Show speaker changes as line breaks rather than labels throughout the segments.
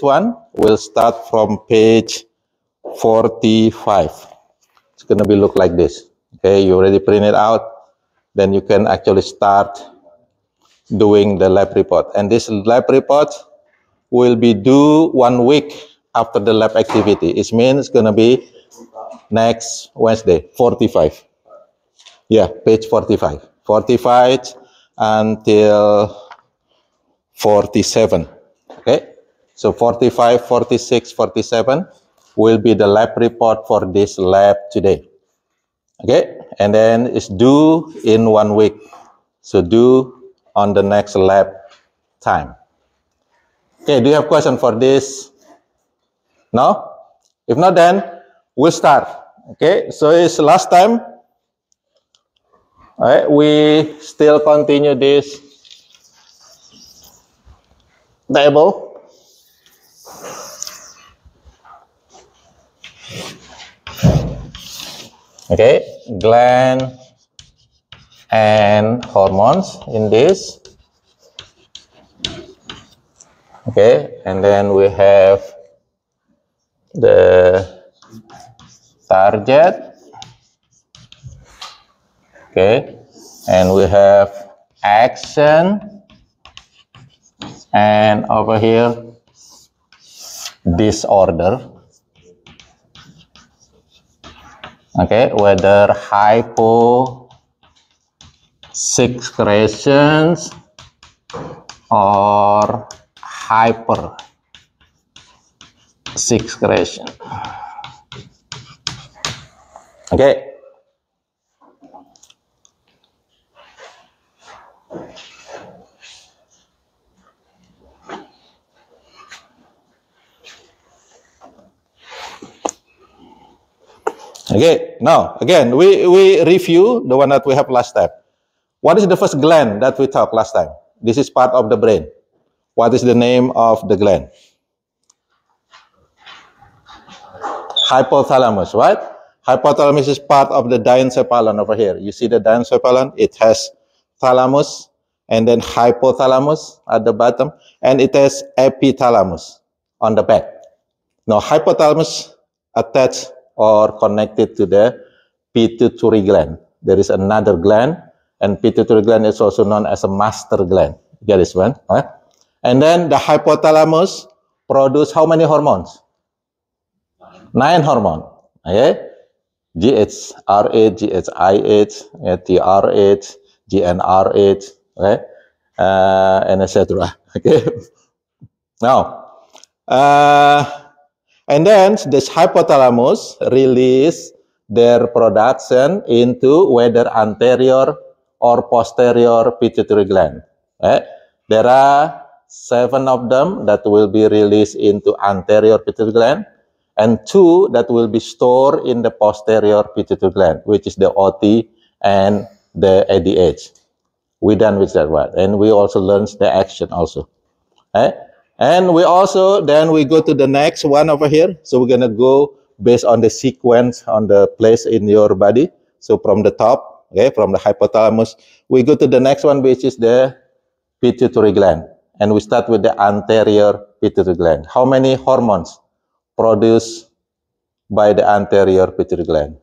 one will start from page 45. It's going to be look like this. Okay, you already print it out. Then you can actually start doing the lab report. And this lab report will be due 1 week after the lab activity. It means it's going to be next Wednesday, 45. Yeah, page 45. 45 until 47. Okay, so 45, 46, 47 will be the lab report for this lab today. Okay, and then it's due in 1 week. So due on the next lab time. Okay, do you have question for this? No? If not, then we'll start. Okay, so it's last time. All right, we still continue this table. Okay, gland and hormones in this. Okay, and then we have the target. Okay, and we have action, and over here disorder. Okay, whether hyposecretions or hypersecretion. Okay. Okay, now again we review the one that we have last time. What is the first gland that we talked last time? This is part of the brain. What is the name of the gland? Hypothalamus, right? Hypothalamus is part of the diencephalon over here. You see the diencephalon? It has thalamus and then hypothalamus at the bottom, and it has epithalamus on the back. Now hypothalamus attached or connected to the pituitary gland. There is another gland, and pituitary gland is also known as a master gland. Get this one, right? And then the hypothalamus produce how many hormones? 9 hormones. Okay, GHRH, GHIH, TRH, GnRH, okay, and etc. Okay. Now, and then this hypothalamus release their production into whether anterior or posterior pituitary gland. Right? There are 7 of them that will be released into anterior pituitary gland, and 2 that will be stored in the posterior pituitary gland, which is the OT and the ADH. We done with that one, and we also learned the action also. Right? And we also, then we go to the next one over here. So we're going to go based on the sequence on the place in your body. So from the top, okay, from the hypothalamus, we go to the next one, which is the pituitary gland. And we start with the anterior pituitary gland. How many hormones produced by the anterior pituitary gland?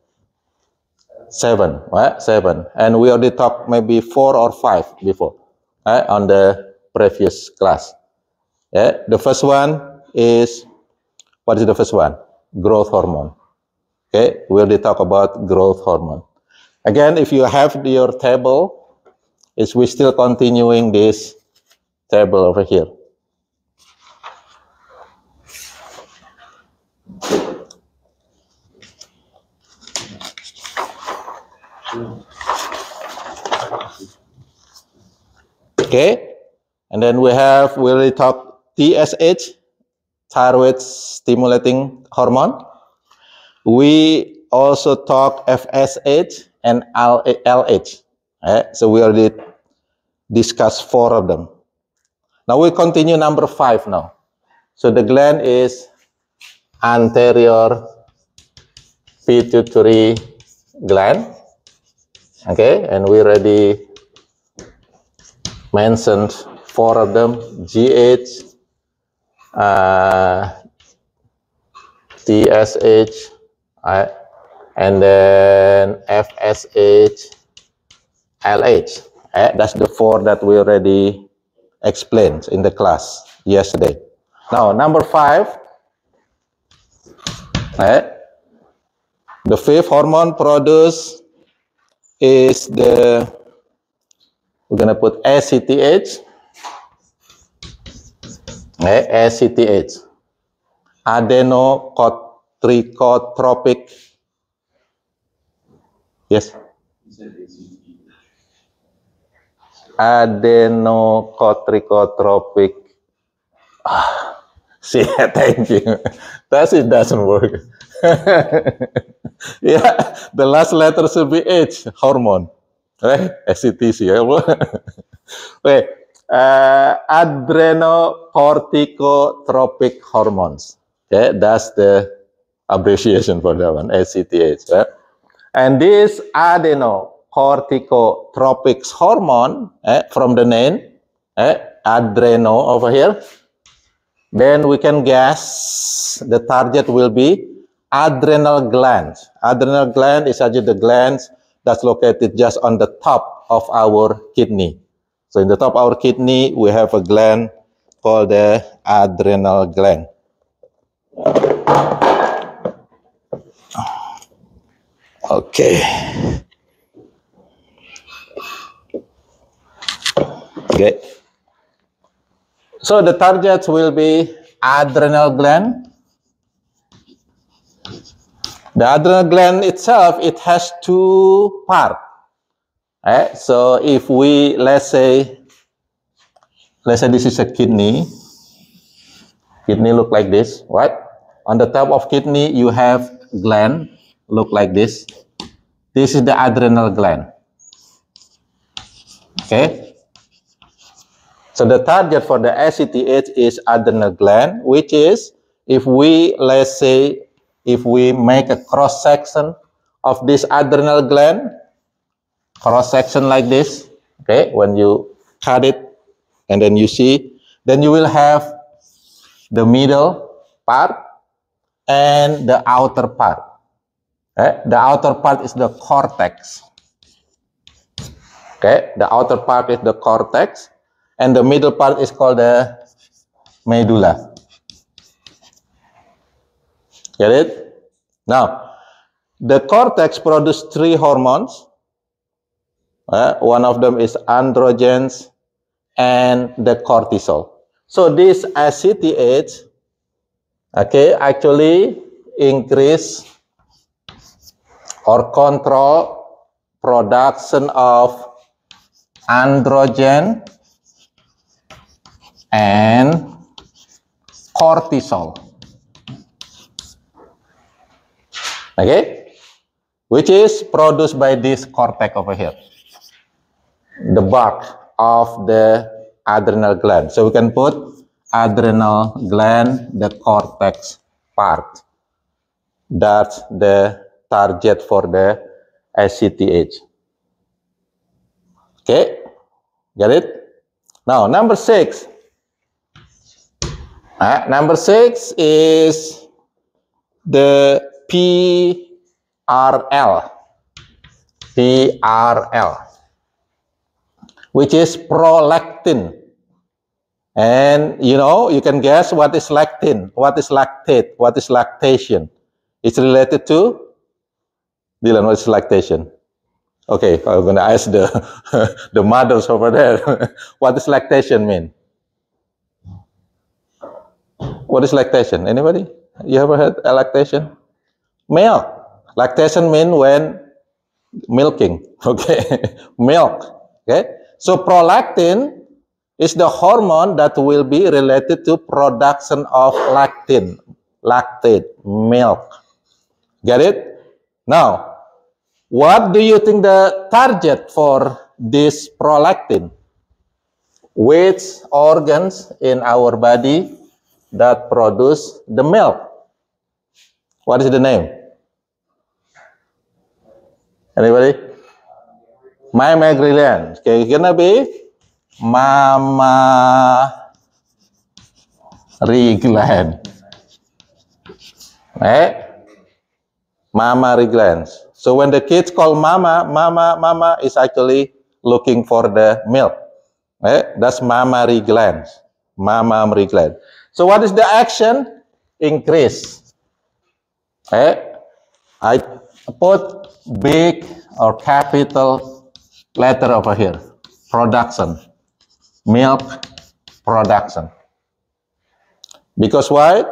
7, right? 7. And we already talked maybe 4 or 5 before, right, on the previous class. Yeah, the first one is, what is the first one? Growth hormone. Okay, we already talk about growth hormone. Again, if you have your table, we're still continuing this table over here. Okay, and then we already talked TSH, thyroid stimulating hormone. We also talk FSH and LH. So we already discussed 4 of them. Now we continue number 5 now. So the gland is anterior pituitary gland. Okay, and we already mentioned 4 of them: GH, TSH, right? And then FSH, LH. That's the 4 that we already explained in the class yesterday. Now, number 5, the 5th hormone produced is we're gonna put ACTH, ACTH, adenocorticotropic. Yes. Adenocorticotropic. See, thank you. It doesn't work. Yeah, the last letter should be H, hormone. Right? ACTC. Wait, adrenocorticotropic hormones. Okay, that's the abbreviation for that one, ACTH. Right? And this adenocorticotropic hormone, from the name, adreno over here, then we can guess the target will be adrenal gland. Adrenal gland is actually the gland that's located just on the top of our kidney. So in the top of our kidney, we have a gland called the adrenal gland. Okay. Okay. So the targets will be adrenal gland. The adrenal gland itself, it has 2 parts. So if we, let's say this is a kidney. Kidney look like this, right? On the top of kidney, you have gland, look like this. This is the adrenal gland. Okay? So the target for the ACTH is adrenal gland, which is, if we, let's say, if we make a cross-section of this adrenal gland, cross-section like this, okay, when you cut it, and then you see, then you will have the middle part and the outer part. The outer part is the cortex. Okay, the outer part is the cortex, and the middle part is called the medulla. Get it? Now, the cortex produces 3 hormones. One of them is androgens and the cortisol. So this ACTH, okay, actually increase or control production of androgen and cortisol. Okay, which is produced by this cortex over here, the bark of the adrenal gland. So we can put adrenal gland, the cortex part. That's the target for the ACTH. Okay, get it? Now, number 6. Number 6 is the PRL, which is prolactin. And you know, you can guess what is lactin, what is lactate, what is lactation. It's related to, Dylan, what is lactation? Okay, I'm going to ask the, the mothers over there. What does lactation mean? What is lactation? Anybody? You ever heard of lactation? Milk. Lactation means when milking. Okay, milk. Okay, so prolactin is the hormone that will be related to production of lactate, milk. Get it? Now, what do you think the target for this prolactin? Which organs in our body that produce the milk? What is the name? Anybody? Mammary gland. Okay, it's gonna be gland. Mammary glands. So when the kids call mama, mama, mama is actually looking for the milk. That's mammary glands. Mammary gland. So what is the action? Increase. I put big or capital letter over here. Production. Milk production. Because why?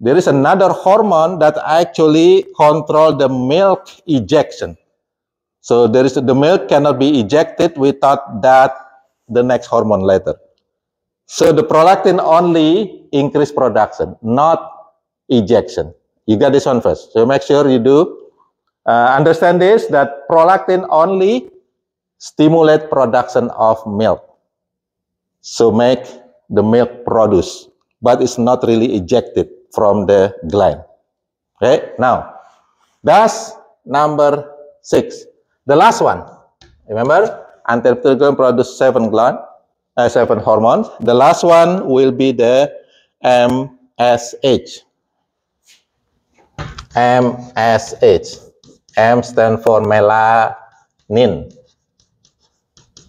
There is another hormone that actually control the milk ejection. So the milk cannot be ejected without that the next hormone later. So the prolactin only increase production, not ejection. You got this one first. So make sure you do understand this, that prolactin only stimulate production of milk. So make the milk produce, but it's not really ejected from the gland. Okay, now that's number 6. The last one, remember, anterior pituitary gland produce 7 hormones. The last one will be the MSH. MSH. M stand for melanin.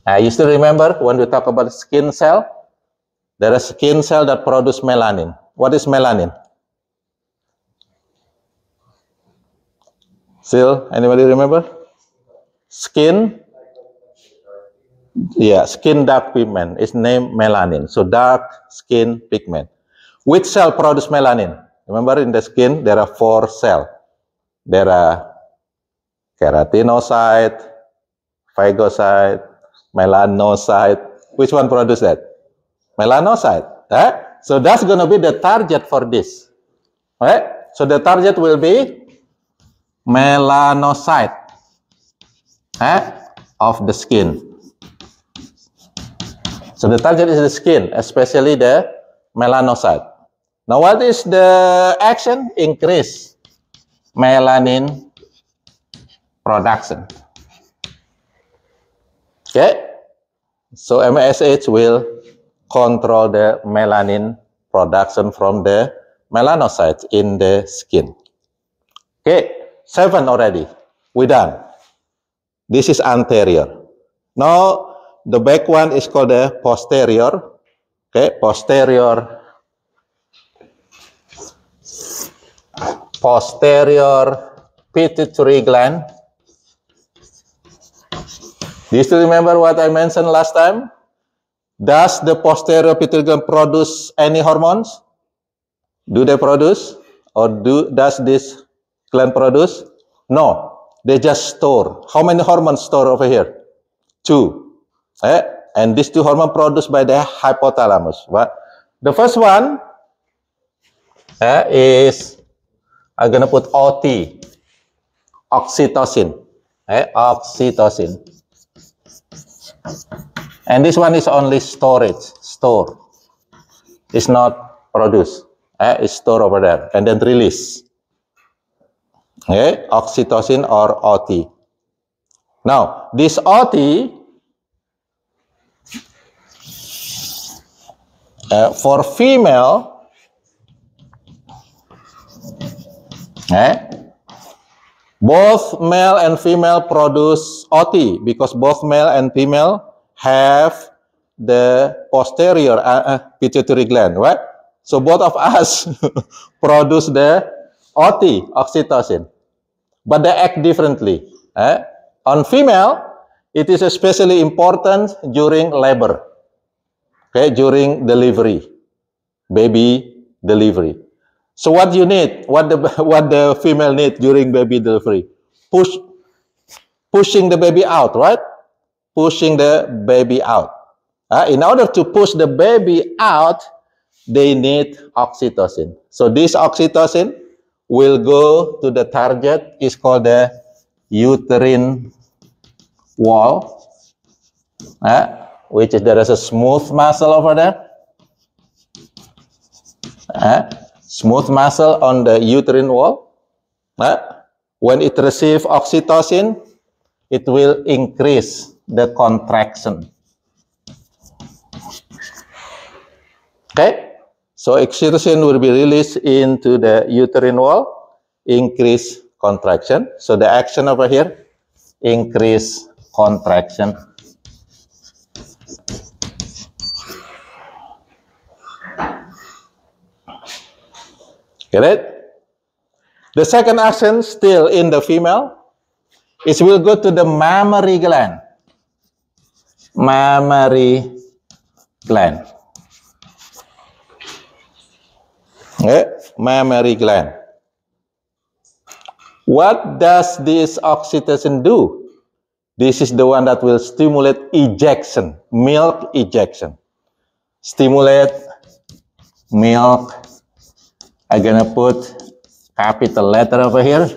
You still remember when we talk about skin cell? There is skin cell that produce melanin. What is melanin? Still, anybody remember? Skin? Yeah, skin dark pigment is named melanin. So dark skin pigment. Which cell produce melanin? Remember, in the skin there are 4 cells. There are keratinocyte, phagocyte, melanocyte. Which one produce that? Melanocyte. So that's going to be the target for this. So the target will be melanocyte of the skin. So the target is the skin, especially the melanocyte. Now what is the action? Increase melanin production. Okay, so MSH will control the melanin production from the melanocytes in the skin. Okay, 7 already. We done. This is anterior. Now the back one is called the posterior. Okay, posterior pituitary gland. Do you still remember what I mentioned last time? Does the posterior pituitary gland produce any hormones? Do they produce? Or does this gland produce? No, they just store. How many hormones store over here? 2. And these 2 hormones produced by the hypothalamus. What? The first one is, I'm going to put OT, oxytocin. Oxytocin. And this one is only storage, store. It's not produced. It's stored over there and then release. Okay, oxytocin or OT. Now, this OT for female, both male and female produce OT because both male and female have the posterior pituitary gland, right? So both of us produce the OT, oxytocin, but they act differently. On female, it is especially important during labor, okay, during delivery, baby delivery. So what you need, what the female need during baby delivery? Pushing the baby out, right? Pushing the baby out. In order to push the baby out, they need oxytocin. So this oxytocin will go to the target, is called the uterine wall, which is, there is a smooth muscle over there. Smooth muscle on the uterine wall. When it receives oxytocin, it will increase the contraction. Okay, So oxytocin will be released into the uterine wall, increase contraction. So the action over here, increase contraction. Get it? The second action, still in the female, is will go to the mammary gland. Mammary gland. Okay, mammary gland. What does this oxytocin do? This is the one that will stimulate ejection, milk ejection. Stimulate milk. I'm gonna put capital letter over here.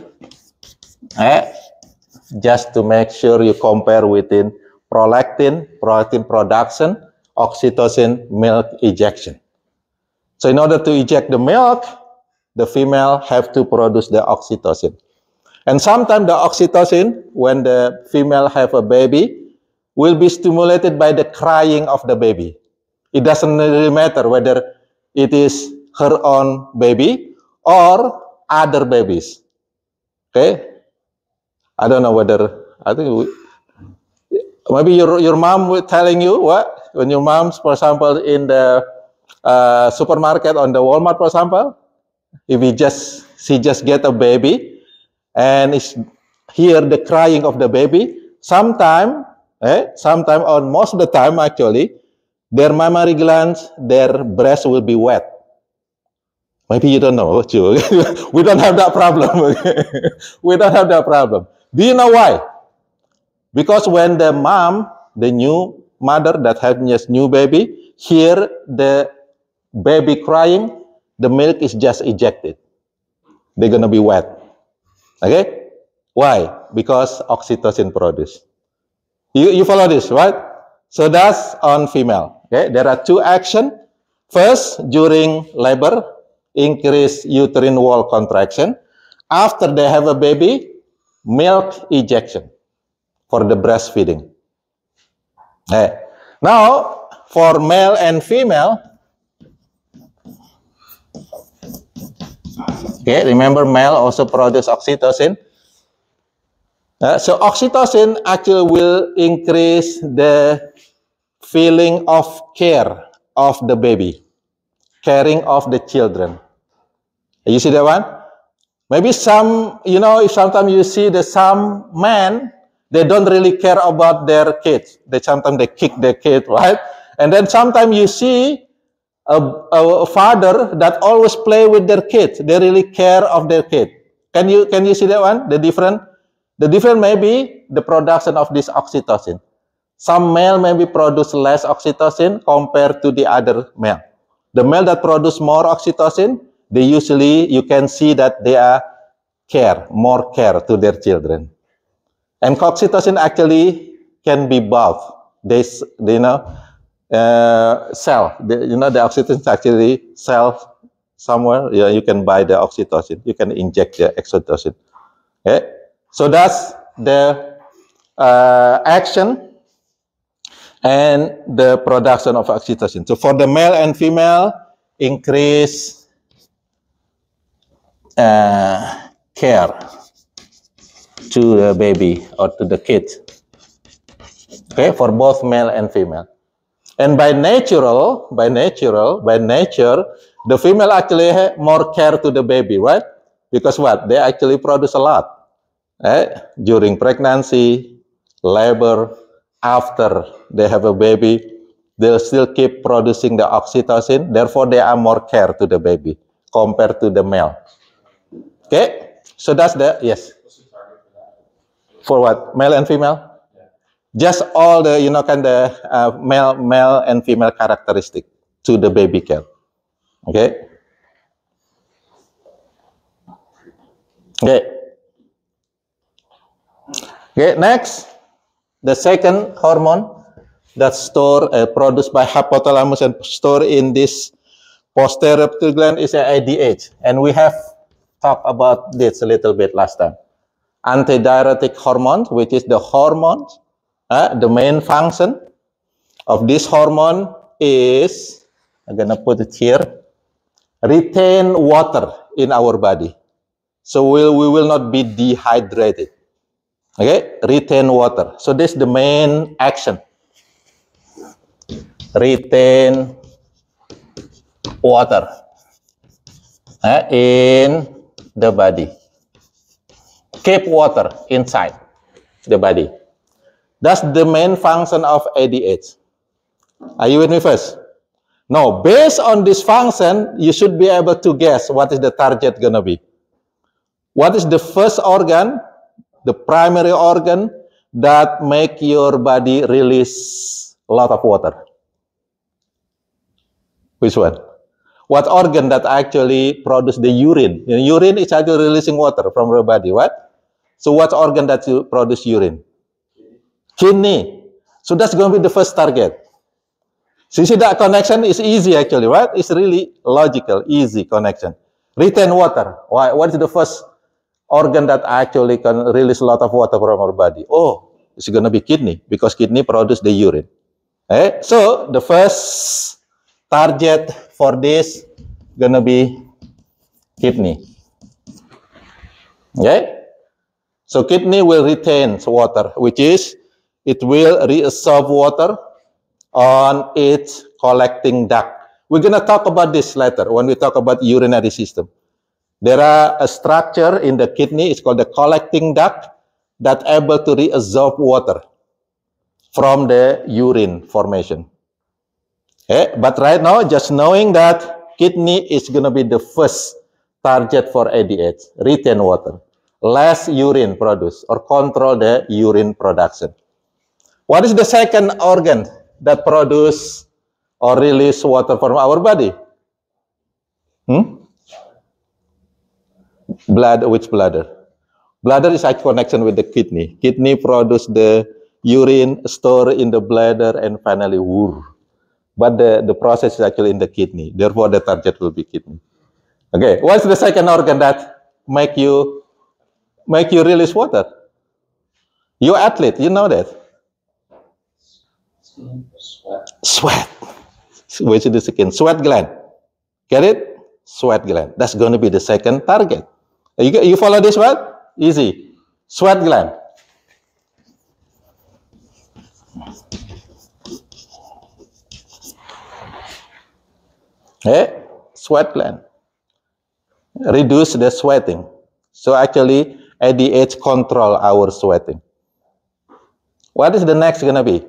Just to make sure you compare within prolactin production, oxytocin, milk ejection. So in order to eject the milk, the female have to produce the oxytocin. And sometimes the oxytocin, when the female have a baby, will be stimulated by the crying of the baby. It doesn't really matter whether it is her own baby or other babies. Okay? I don't know whether, I think maybe your mom was telling you what? When your mom's, for example, in the supermarket, on the Walmart, for example, if she just get a baby and hear the crying of the baby, sometime or most of the time actually, their mammary glands, their breast will be wet. Maybe you don't know, too. We don't have that problem. We don't have that problem. Do you know why? Because when the mom, the new mother that has just new baby, hear the baby crying, the milk is just ejected. They're gonna be wet. Okay? Why? Because oxytocin produced. You follow this, right? So that's on female. Okay? There are two actions. First, during labor, increase uterine wall contraction. After they have a baby, milk ejection for the breastfeeding. Okay. Now, for male and female, okay, remember male also produce oxytocin. So oxytocin actually will increase the feeling of care of the baby, caring of the children. You see that one? Maybe some, if sometimes you see that some men, they don't really care about their kids. Sometimes they kick their kid, right? And then sometimes you see a father that always play with their kids. They really care of their kid. Can you see that one? The different may be the production of this oxytocin. Some male maybe produce less oxytocin compared to the other male. The male that produce more oxytocin, they usually, you can see that they are more care to their children. And oxytocin actually can be both. They sell. The oxytocin actually sell somewhere. Yeah, you can buy the oxytocin. You can inject the oxytocin. Okay? So that's the action and the production of oxytocin. So for the male and female, increase care to the baby or to the kid. Okay, for both male and female. And by nature, the female actually have more care to the baby, right? Because what? They actually produce a lot. During pregnancy, labor, after they have a baby, they'll still keep producing the oxytocin. Therefore, they are more care to the baby compared to the male. Okay, so that's the, yes. For what? Male and female? Yeah. Just all the, male and female characteristic to the baby care. Okay? Okay. Okay, next, the second hormone that's produced by hypothalamus and stored in this posterior pituitary gland is ADH. And we have talked about this a little bit last time. Antidiuretic hormones, which is the hormones, the main function of this hormone is, I'm gonna put it here, retain water in our body. So we will not be dehydrated. Okay, retain water. So this is the main action. Retain water in the body. Keep water inside the body. That's the main function of ADH. Are you with me first? Now, based on this function, you should be able to guess what is the target gonna be. What is the first organ, the primary organ that make your body release a lot of water? Which one? What organ that actually produce the urine? Urine is actually releasing water from your body. What? So what organ that you produce urine? Kidney. So that's going to be the first target. So you see that connection is easy actually, right? It's really logical, easy connection. Retain water. Why? What is the first organ that actually can release a lot of water from our body? Oh, it's going to be kidney, because kidney produce the urine. Okay? So the first target for this going to be kidney. Okay? So kidney will retain water, which is it will reabsorb water on its collecting duct. We're going to talk about this later when we talk about urinary system. There are a structure in the kidney, it's called the collecting duct, that able to reabsorb water from the urine formation. Okay? But right now, just knowing that kidney is going to be the first target for ADH, retain water, less urine produce or control the urine production. What is the second organ that produce or release water from our body? Blood. Which bladder? Bladder is a connection with the kidney. Kidney produce the urine, store in the bladder, and finally, but the process is actually in the kidney. Therefore, the target will be kidney. Okay, what's the second organ that make you release water? You athlete, you know that. Sweat. Which is the second? Sweat gland. Get it? Sweat gland. That's going to be the second target. You follow this one? Easy. Sweat gland. Okay? Sweat gland. Reduce the sweating. So actually, ADH control our sweating. What is the next going to be?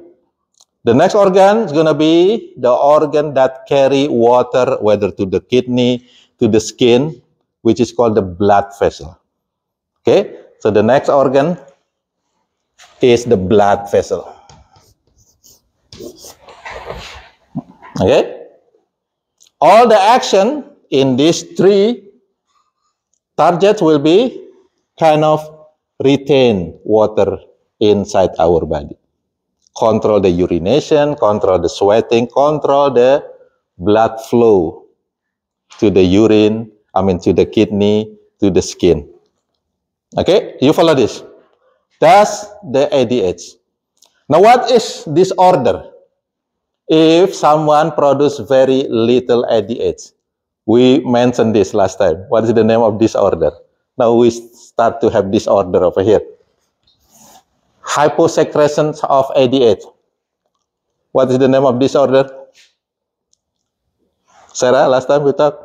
The next organ is going to be the organ that carry water, whether to the kidney, to the skin, which is called the blood vessel. Okay? So the next organ is the blood vessel. Okay? All the action in these three targets will be kind of retain water inside our body. Control the urination, control the sweating, control the blood flow to the urine, to the kidney, to the skin. Okay, you follow this? That's the ADH. Now, what is disorder? If someone produce very little ADH, we mentioned this last time. What is the name of disorder? Now we start to have disorder over here. Hyposecretion of ADH. What is the name of disorder? Sarah, last time we talked.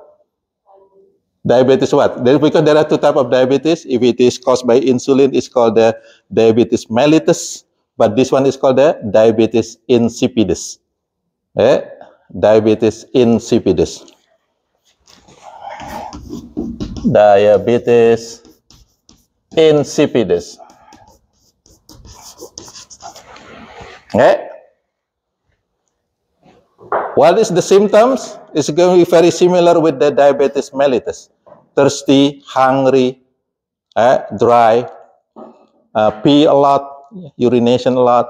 Diabetes what? Because there are two types of diabetes. If it is caused by insulin, it's called the diabetes mellitus. But this one is called the diabetes insipidus. Diabetes insipidus. Diabetes insipidus. Okay. What is the symptoms? It's going to be very similar with the diabetes mellitus. Thirsty, hungry, dry, pee a lot, urination a lot.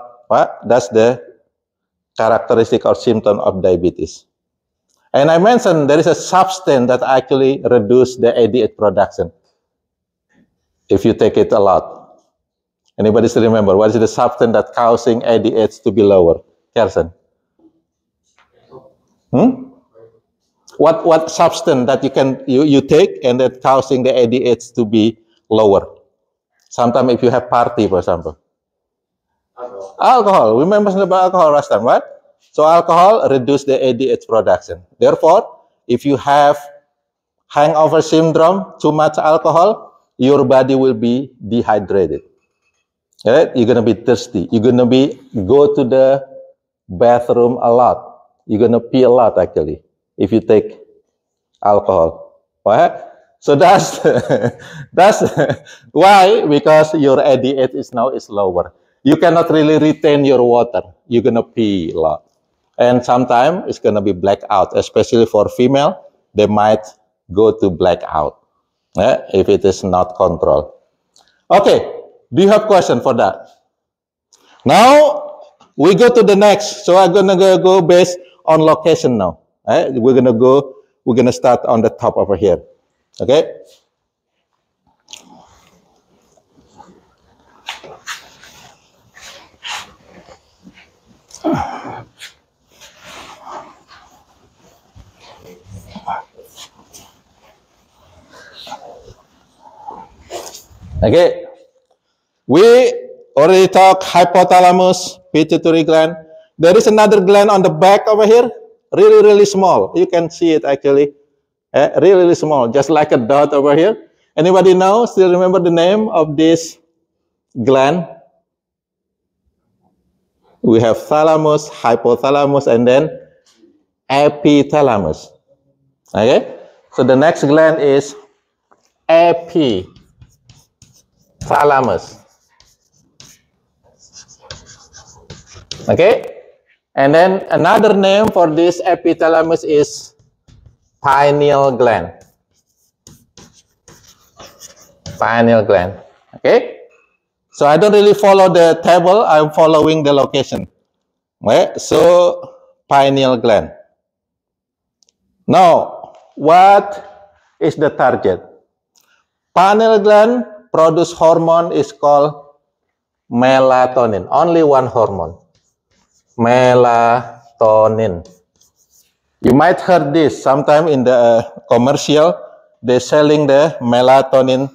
That's the characteristic or symptom of diabetes. And I mentioned there is a substance that actually reduces the ADH production if you take it a lot. Anybody still remember what is the substance that causing ADH to be lower? Kersen? What substance that you take and that causing the ADH to be lower? Sometimes if you have party, for example. Alcohol. We mentioned about alcohol last time, right? So alcohol reduce the ADH production. Therefore, if you have hangover syndrome, too much alcohol, your body will be dehydrated. Right? You're gonna be thirsty. You're gonna go to the bathroom a lot. You're gonna pee a lot actually if you take alcohol. Right? So that's that's why, because your ADH is lower. You cannot really retain your water. You're gonna pee a lot, and sometimes it's gonna be blackout, especially for female. They might go to blackout if it is not controlled. Okay, do you have question for that? Now we go to the next. So I'm gonna go based on location now. We're gonna start on the top over here. Okay. Okay. We already talked hypothalamus, pituitary gland. There is another gland on the back over here, really, really small. You can see it actually, really, really small, just like a dot over here. Anybody know, still remember the name of this gland? We have thalamus, hypothalamus, and then epithalamus. Okay, so the next gland is epithalamus. Okay, and then another name for this epithalamus is pineal gland. Pineal gland. Okay, so I don't really follow the table. I'm following the location. Okay, so pineal gland. Now, what is the target? Pineal gland produce hormone is called melatonin. Only one hormone. Melatonin. You might heard this sometime in the commercial. They're selling the melatonin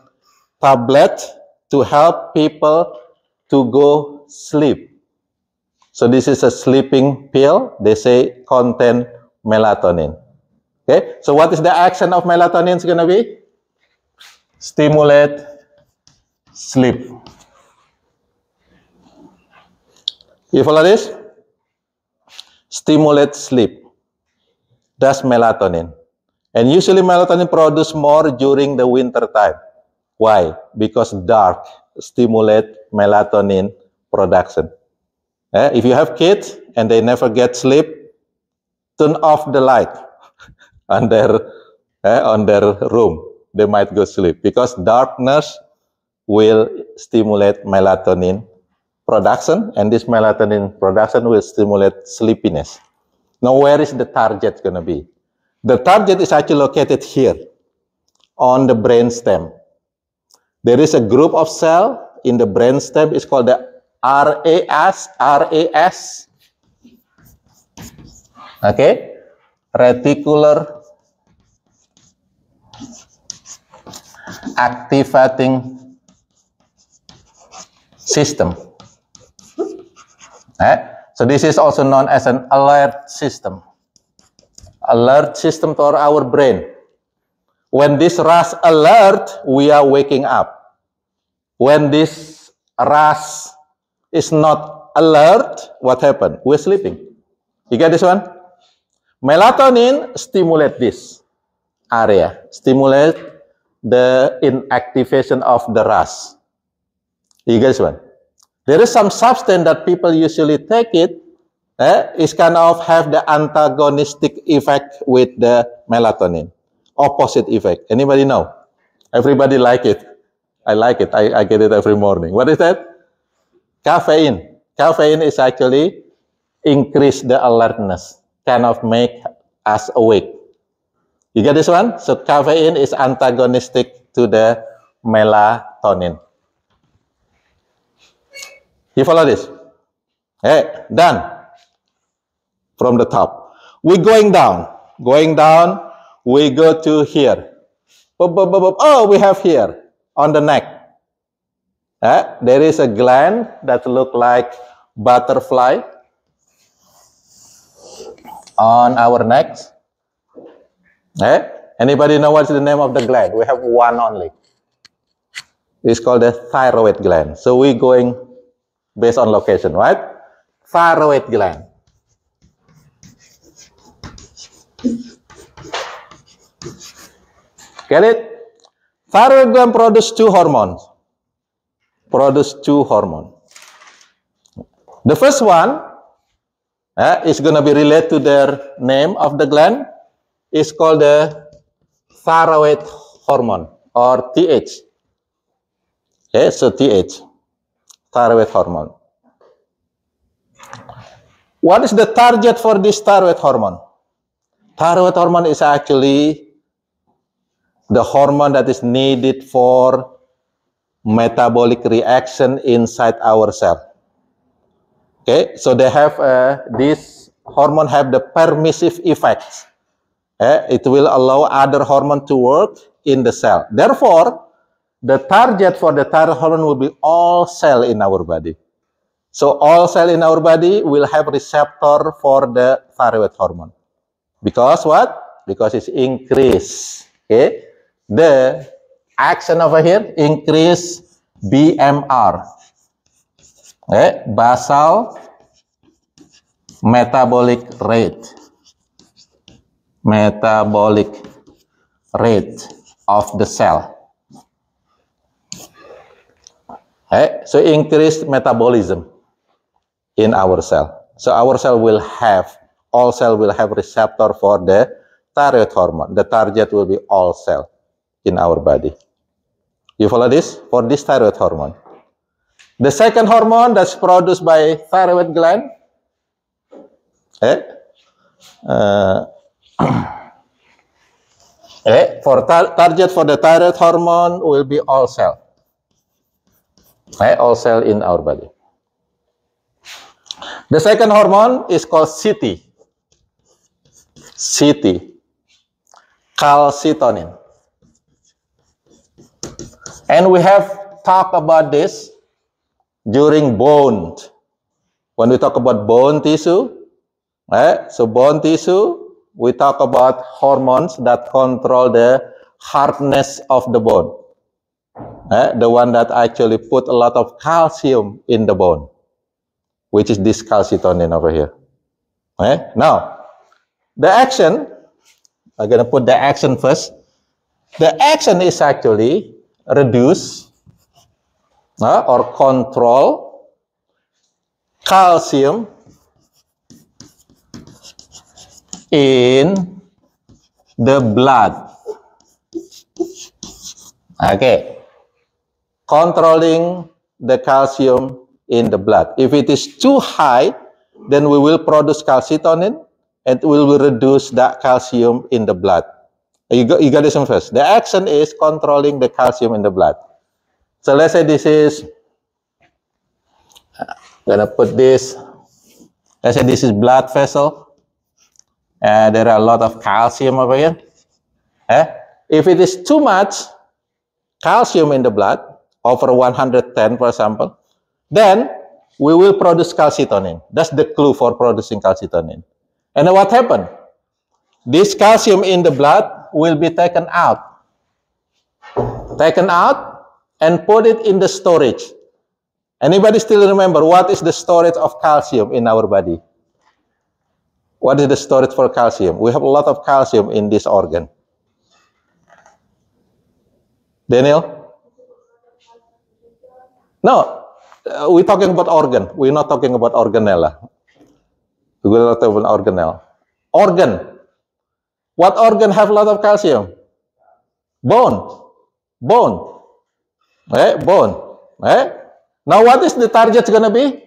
tablet to help people to go sleep. So this is a sleeping pill. They say contain melatonin. Okay. So what is the action of melatonin is going to be? Stimulate sleep. You follow this? Stimulate sleep. That's melatonin. And usually melatonin produced more during the winter time. Why? Because dark stimulate melatonin production. If you have kids and they never get sleep, turn off the light on their room. They might go sleep because darkness will stimulate melatonin production, and this melatonin production will stimulate sleepiness. Now, where is the target going to be? The target is actually located here on the brainstem. There is a group of cells in the brainstem. It's called the RAS. Okay, reticular activating system. So this is also known as an alert system. Alert system for our brain. When this RAS alert, we are waking up. When this RAS is not alert, what happened? We're sleeping. You get this one? Melatonin stimulate this area, stimulate the inactivation of the RAS. You get this one? There is some substance that people usually take it, is kind of have the antagonistic effect with the melatonin. Opposite effect. Anybody know? Everybody like it. I like it. I get it every morning. What is that? Caffeine. Caffeine is actually increase the alertness, kind of make us awake. You get this one? So caffeine is antagonistic to the melatonin. You follow this? Done. From the top. We're going down. Going down we go to here. Oh, we have here on the neck. There is a gland that look like butterfly on our necks. Anybody know what's the name of the gland? We have one only. It's called the thyroid gland. So we're going based on location, right? Thyroid gland. Get it? Thyroid gland produce two hormones. The first one is going to be related to their name of the gland. It's called the thyroid hormone or TH. Okay, so TH, thyroid hormone. What is the target for this thyroid hormone? Thyroid hormone is actually the hormone that is needed for metabolic reaction inside our cell. Okay, so they have this hormone have the permissive effects. It will allow other hormone to work in the cell. Therefore, the target for the thyroid hormone will be all cell in our body. So all cell in our body will have receptor for the thyroid hormone. Because what? Because it's increase. Okay, the action over here increase BMR. Okay, basal metabolic rate. Metabolic rate of the cell. So increased metabolism in our cell. So our cell will have, all cell will have receptor for the thyroid hormone. The target will be all cell in our body. You follow this? For this thyroid hormone. The second hormone that's produced by thyroid gland, target for the thyroid hormone will be all cell. All cell in our body. The second hormone is called CT. CT. Calcitonin. And we have talked about this during bone. When we talk about bone tissue, so bone tissue, we talk about hormones that control the hardness of the bone. The one that actually put a lot of calcium in the bone, which is this calcitonin over here. Now, the action, I'm going to put the action first. The action is actually reduce or control calcium in the blood. Okay. Controlling the calcium in the blood. If it is too high, then we will produce calcitonin and we will reduce that calcium in the blood. You got this one first. The action is controlling the calcium in the blood. So let's say this is, I'm gonna put this, let's say this is blood vessel. There are a lot of calcium over here. If it is too much calcium in the blood, over 110 for example, then we will produce calcitonin. That's the clue for producing calcitonin. And what happened? This calcium in the blood will be taken out. Taken out and put it in the storage. Anybody still remember what is the storage of calcium in our body? What is the storage for calcium? We have a lot of calcium in this organ. Daniel? No, we're talking about organ. We're not talking about organella. We're not talking about organelle. Organ. What organ have a lot of calcium? Bone. Bone. Bone. Now what is the target going to be?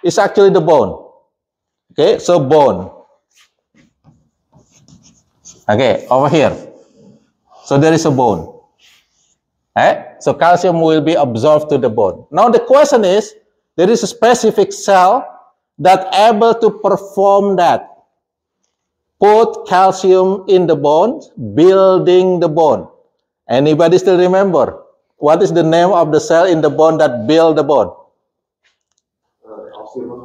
It's actually the bone. Okay, so bone. Okay, over here. So there is a bone. So calcium will be absorbed to the bone. Now the question is, there is a specific cell that able to perform that. put calcium in the bone, building the bone. Anybody still remember? What is the name of the cell in the bone that build the bone?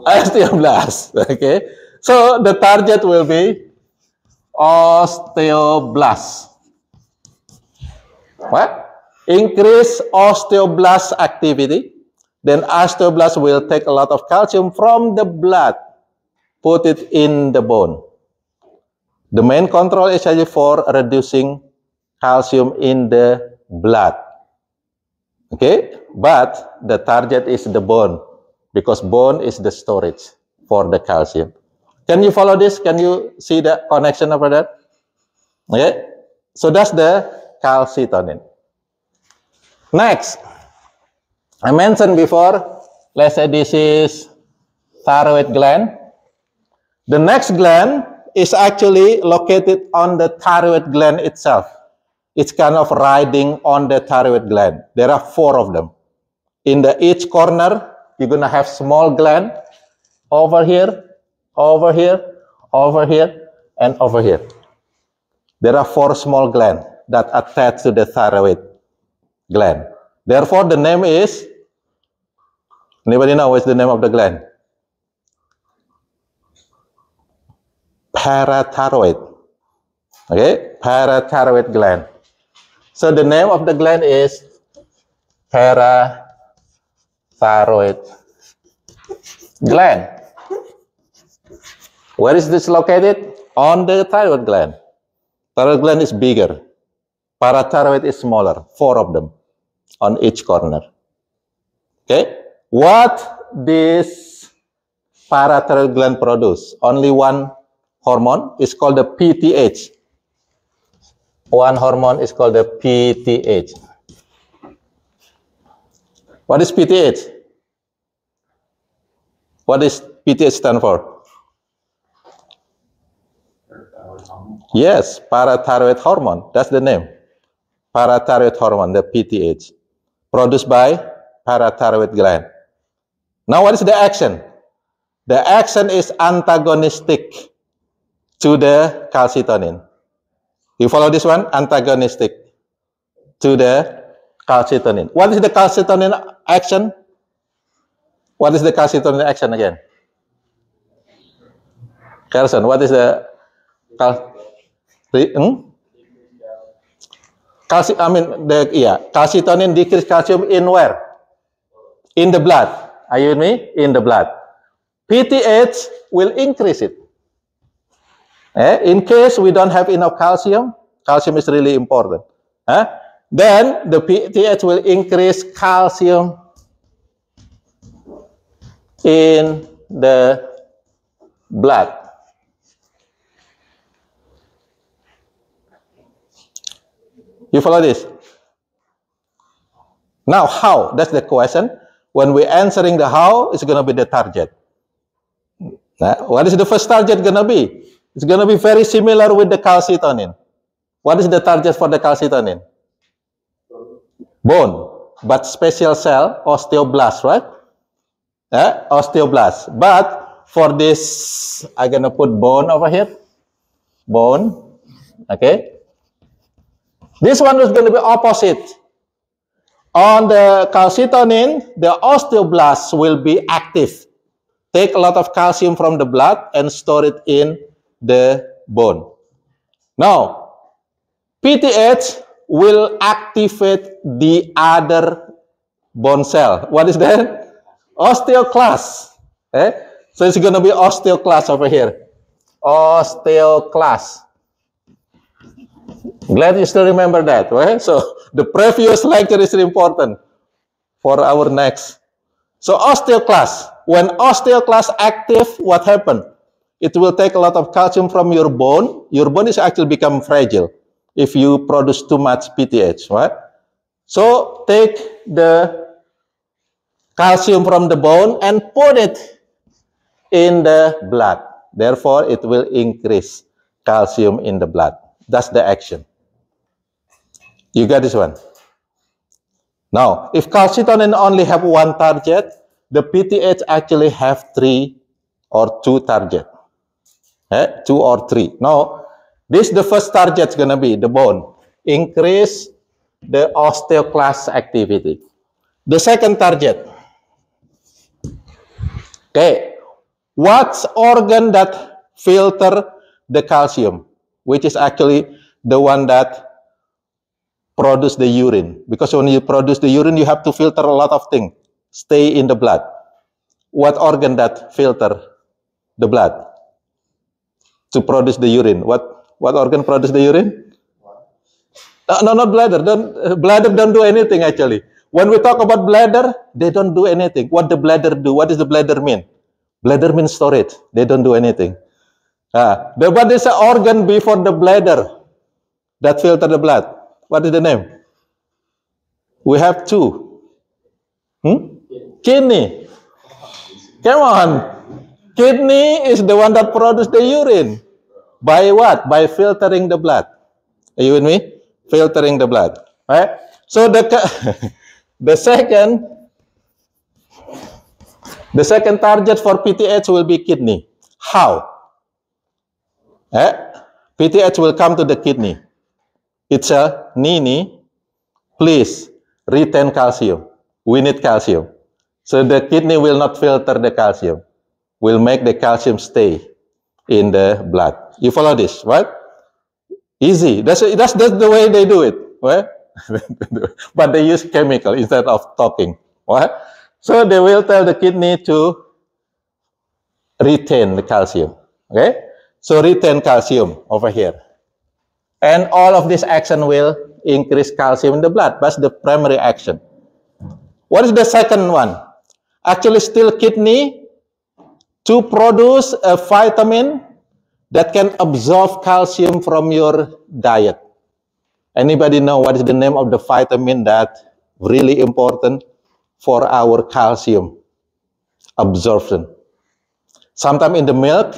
Osteoblast. Okay. So the target will be osteoblast. What? Increase osteoblast activity. Then osteoblast will take a lot of calcium from the blood, put it in the bone. The main control is actually for reducing calcium in the blood. Okay, but the target is the bone, because bone is the storage for the calcium. Can you follow this? Can you see the connection over that? Okay, so that's the calcitonin. Next, I mentioned before, let's say this is thyroid gland. The next gland is actually located on the thyroid gland itself. It's kind of riding on the thyroid gland. There are 4 of them. In each corner, you're going to have small gland over here, over here, over here, and over here. There are 4 small glands that attach to the thyroid gland. Therefore, the name is, anybody know what's the name of the gland? Parathyroid. Okay, parathyroid gland. So the name of the gland is parathyroid gland. Where is this located? On the thyroid gland. Thyroid gland is bigger. Parathyroid is smaller. 4 of them on each corner. Okay, what this parathyroid gland produce? Only one hormone is called the PTH. One hormone is called the PTH. What is PTH? What does PTH stand for? Yes, parathyroid hormone. That's the name. Parathyroid hormone, the PTH, produced by parathyroid gland. Now, what is the action? The action is antagonistic to the calcitonin. You follow this one? Antagonistic to the calcitonin. What is the calcitonin action? What is the calcitonin action again? Carson, what is the calcitonin decrease calcium in where? In the blood. Are you with me? In the blood. PTH will increase it. In case we don't have enough calcium, calcium is really important. Then the PTH will increase calcium in the blood. You follow this? Now, how? That's the question. When we're answering the how, it's going to be the target. What is the first target going to be? It's going to be very similar with the calcitonin. What is the target for the calcitonin? Bone, but special cell, osteoblast, right? Osteoblast. But for this, I'm going to put bone over here. Bone. Okay. This one is going to be opposite. On the calcitonin, the osteoblasts will be active. Take a lot of calcium from the blood and store it in the bone. Now, PTH will activate the other bone cell. What is that? Osteoclast. So it's going to be osteoclast over here. Osteoclast. Glad you still remember that, right? So the previous lecture is important for our next. So osteoclast. When osteoclast active, what happened? It will take a lot of calcium from your bone. Your bone is actually become fragile if you produce too much PTH, right? So take the calcium from the bone and put it in the blood. Therefore, it will increase calcium in the blood. That's the action. You got this one? Now, if calcitonin only have one target, the PTH actually have 3 or 2 targets. 2 or 3. Now, this the first target is gonna be the bone. Increase the osteoclast activity. The second target. Okay, what's organ that filter the calcium, which is actually the one that produce the urine? Because when you produce the urine, you have to filter a lot of things, stay in the blood. What organ that filter the blood to produce the urine? What organ produce the urine? No, not bladder. Bladder don't do anything actually. When we talk about bladder, they don't do anything. What the bladder do? What does the bladder mean? Bladder means storage. They don't do anything. What is the organ before the bladder that filter the blood? What is the name? We have 2. Kidney. Come on. Kidney is the one that produces the urine. By what? By filtering the blood. Are you with me? Filtering the blood. Right? So the second target for PTH will be kidney. How? PTH will come to the kidney. It's a Nini, please retain calcium. We need calcium. So the kidney will not filter the calcium. Will make the calcium stay in the blood. You follow this, right? Easy. That's the way they do it, right? But they use chemical instead of talking, right? So they will tell the kidney to retain the calcium. Okay? So retain calcium over here. And all of this action will increase calcium in the blood. That's the primary action. What is the second one? Actually, still kidney to produce a vitamin that can absorb calcium from your diet. Anybody know what is the name of the vitamin that really important for our calcium absorption? Sometimes in the milk,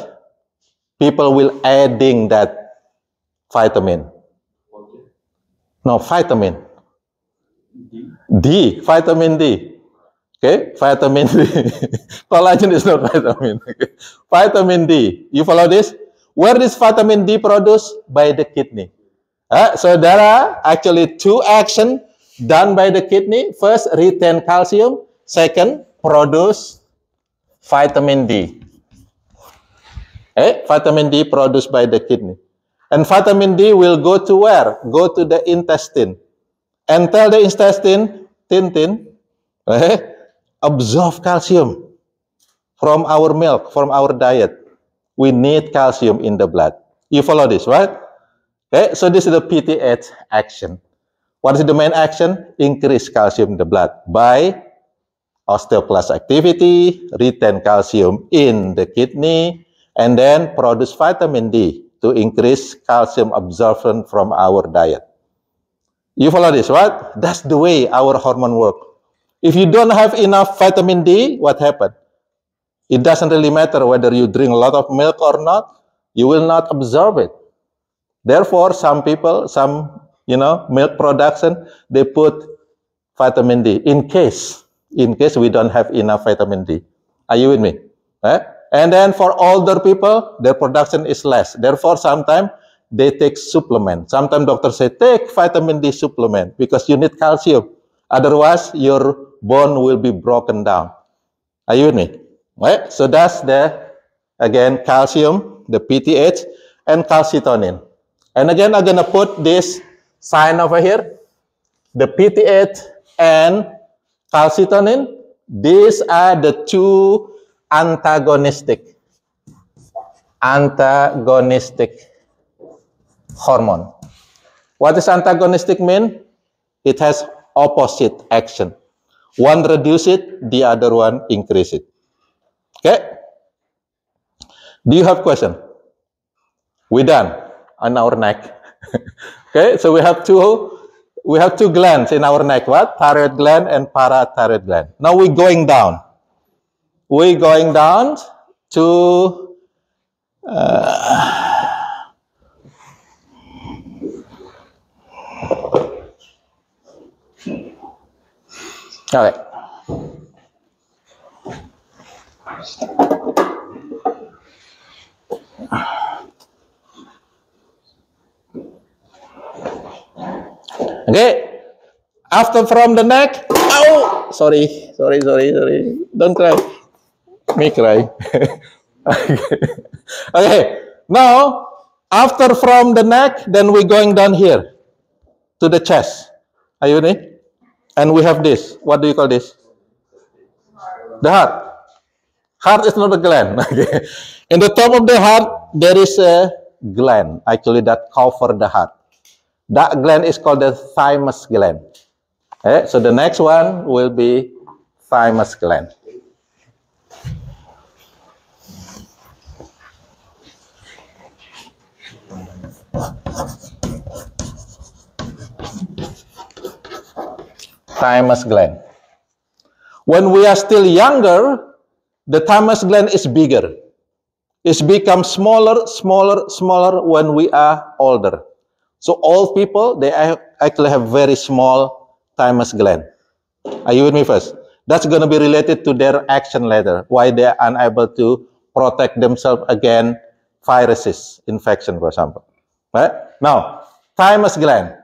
people will adding that vitamin. No, vitamin. D, vitamin D. Okay, vitamin D. Collagen is not vitamin. Okay. Vitamin D. You follow this? Where is vitamin D produced? By the kidney. So there are actually 2 actions done by the kidney. First, retain calcium. Second, produce vitamin D. Vitamin D produced by the kidney. And vitamin D will go to where? Go to the intestine. And tell the intestine, Tintin, absorb calcium from our milk, from our diet. We need calcium in the blood. You follow this, right? Okay, so this is the PTH action. What is the main action? Increase calcium in the blood by osteoclast activity, retain calcium in the kidney, and then produce vitamin D to increase calcium absorption from our diet. You follow this, right? That's the way our hormone work. If you don't have enough vitamin D, what happened? It doesn't really matter whether you drink a lot of milk or not. You will not absorb it. Therefore, some people, milk production, they put vitamin D in case we don't have enough vitamin D. Are you with me? And then for older people, their production is less. Therefore, sometimes they take supplement. Sometimes doctors say, take vitamin D supplement because you need calcium. Otherwise, your bone will be broken down. Are you with me? Right? So that's again, calcium, the PTH, and calcitonin. And again, I'm going to put this sign over here. The PTH and calcitonin, these are the 2 antagonistic hormone. What does antagonistic mean? It has opposite action. One reduce it, the other one increase it. Okay? Do you have question? We done on our neck. Okay, so we have two glands in our neck. What? Thyroid gland and parathyroid gland. Now we're going down. We're going down to okay. Okay. After from the neck, oh, sorry. Don't cry. Me cry. Okay. Now, after from the neck, then we're going down here to the chest. Are you with me? And we have this. What do you call this? The heart. Heart is not a gland. Okay. In the top of the heart, there is a gland actually that cover the heart. That gland is called the thymus gland. Okay. So the next one will be thymus gland. Thymus gland. When we are still younger, the thymus gland is bigger. It becomes smaller when we are older. So old people, they actually have very small thymus gland. Are you with me first? That's going to be related to their action later, why they are unable to protect themselves against viruses, infection, for example. Right? Now, thymus gland.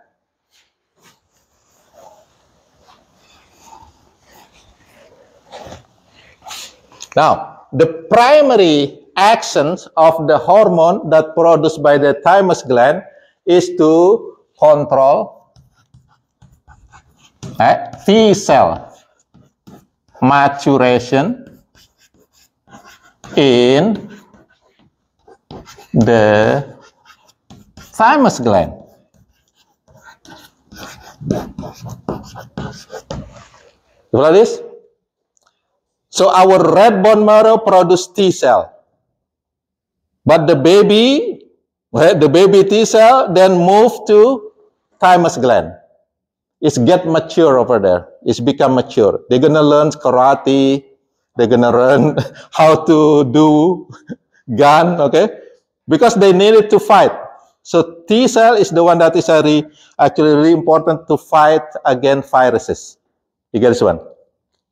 Now, the primary actions of the hormone that produced by the thymus gland is to control T cell maturation in the thymus gland. You follow this? So our red bone marrow produce T cell, but the baby T cell then move to thymus gland. It's get mature over there. It's become mature. They're gonna learn karate. They're gonna learn how to do gun. Okay, because they need it to fight. So T cell is the one that is actually really important to fight against viruses. You get this one?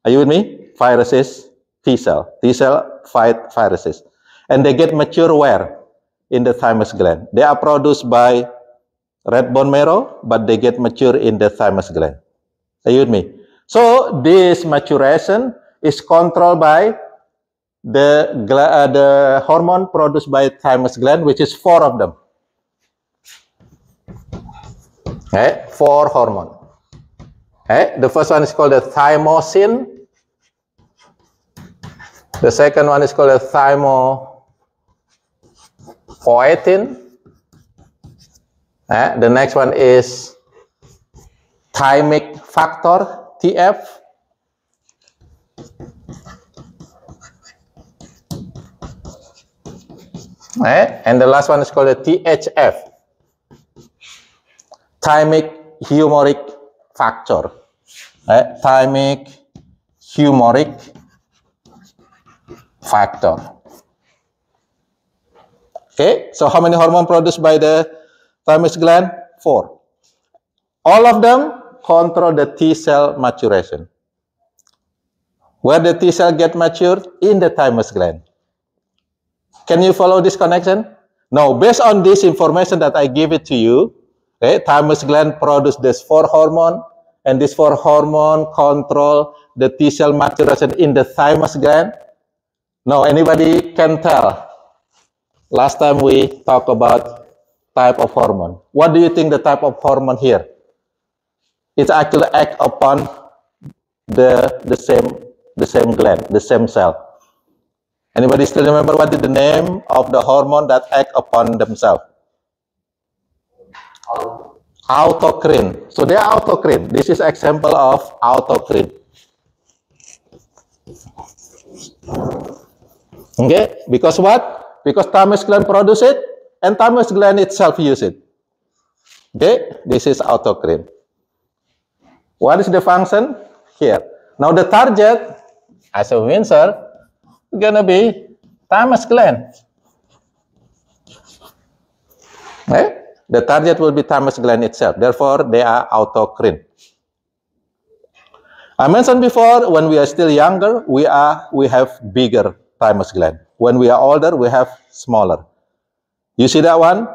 Are you with me? Viruses, T cell. T cell fight viruses. And they get mature where? In the thymus gland. They are produced by red bone marrow, but they get mature in the thymus gland. Are you with me? So this maturation is controlled by the hormone produced by thymus gland, which is 4 of them. Okay, 4 hormone. Okay, the first one is called the thymosin. The second one is called a thymopoietin. The next one is thymic factor, TF. And the last one is called a THF, thymic humoric factor. Thymic humoric factor. Okay, so how many hormones produced by the thymus gland? 4. All of them control the T cell maturation. Where the T cell get matured? In the thymus gland. Can you follow this connection? Now, based on this information that I give it to you, thymus gland produce this 4 hormone, and this 4 hormone control the T cell maturation in the thymus gland. Now, anybody can tell? Last time we talked about type of hormone. What do you think the type of hormone here? It actually act upon the same gland, the same cell. Anybody still remember what is the name of the hormone that act upon themselves? Autocrine. So they are autocrine. This is example of autocrine. Okay, because what? Because thymus gland produce it, and thymus gland itself use it. Okay, this is autocrine. What is the function? Here. Now the target, as a answer, gonna be thymus gland. Okay? The target will be thymus gland itself. Therefore, they are autocrine. I mentioned before, when we are still younger, we have bigger thymus gland. When we are older, we have smaller. You see that one?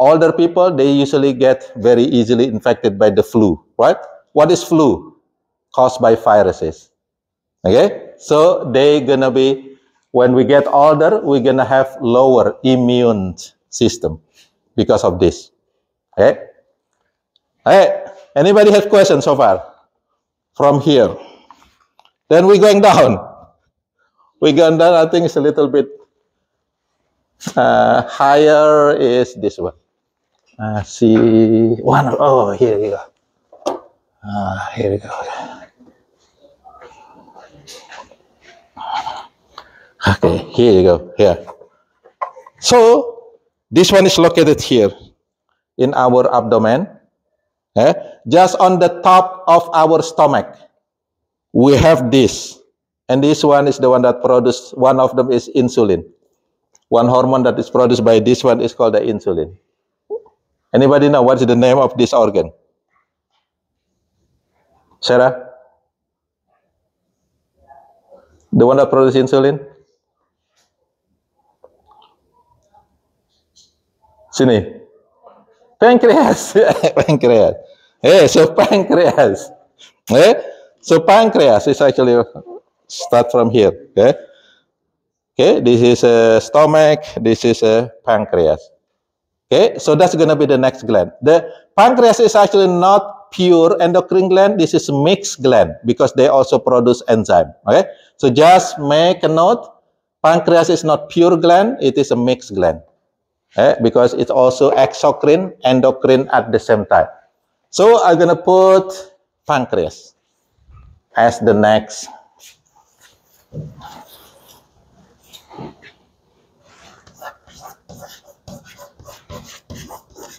older people, they usually get very easily infected by the flu, right? What is flu? Caused by viruses. Okay, so they gonna be, when we get older, we're gonna have lower immune system because of this. Okay. Hey, anybody have questions so far? From here. Then we're going down. We're going down, I think it's a little bit higher is this one. See, one, oh, here you go. Here we go. Okay, here you go, here. So, this one is located here in our abdomen. Just on the top of our stomach, we have this. And this one is the one that produces, one of them is insulin. One hormone that is produced by this one is called the insulin. Anybody know what is the name of this organ? Sarah? The one that produces insulin? Sini. Pancreas. Pancreas. Hey, so pancreas. So pancreas is actually start from here. Okay, this is a stomach, this is a pancreas. Okay, so that's going to be the next gland. The pancreas is actually not pure endocrine gland. This is mixed gland because they also produce enzyme. Okay, so just make a note. Pancreas is not pure gland. It is a mixed gland. Because it's also exocrine, endocrine at the same time. So I'm going to put pancreas as the next.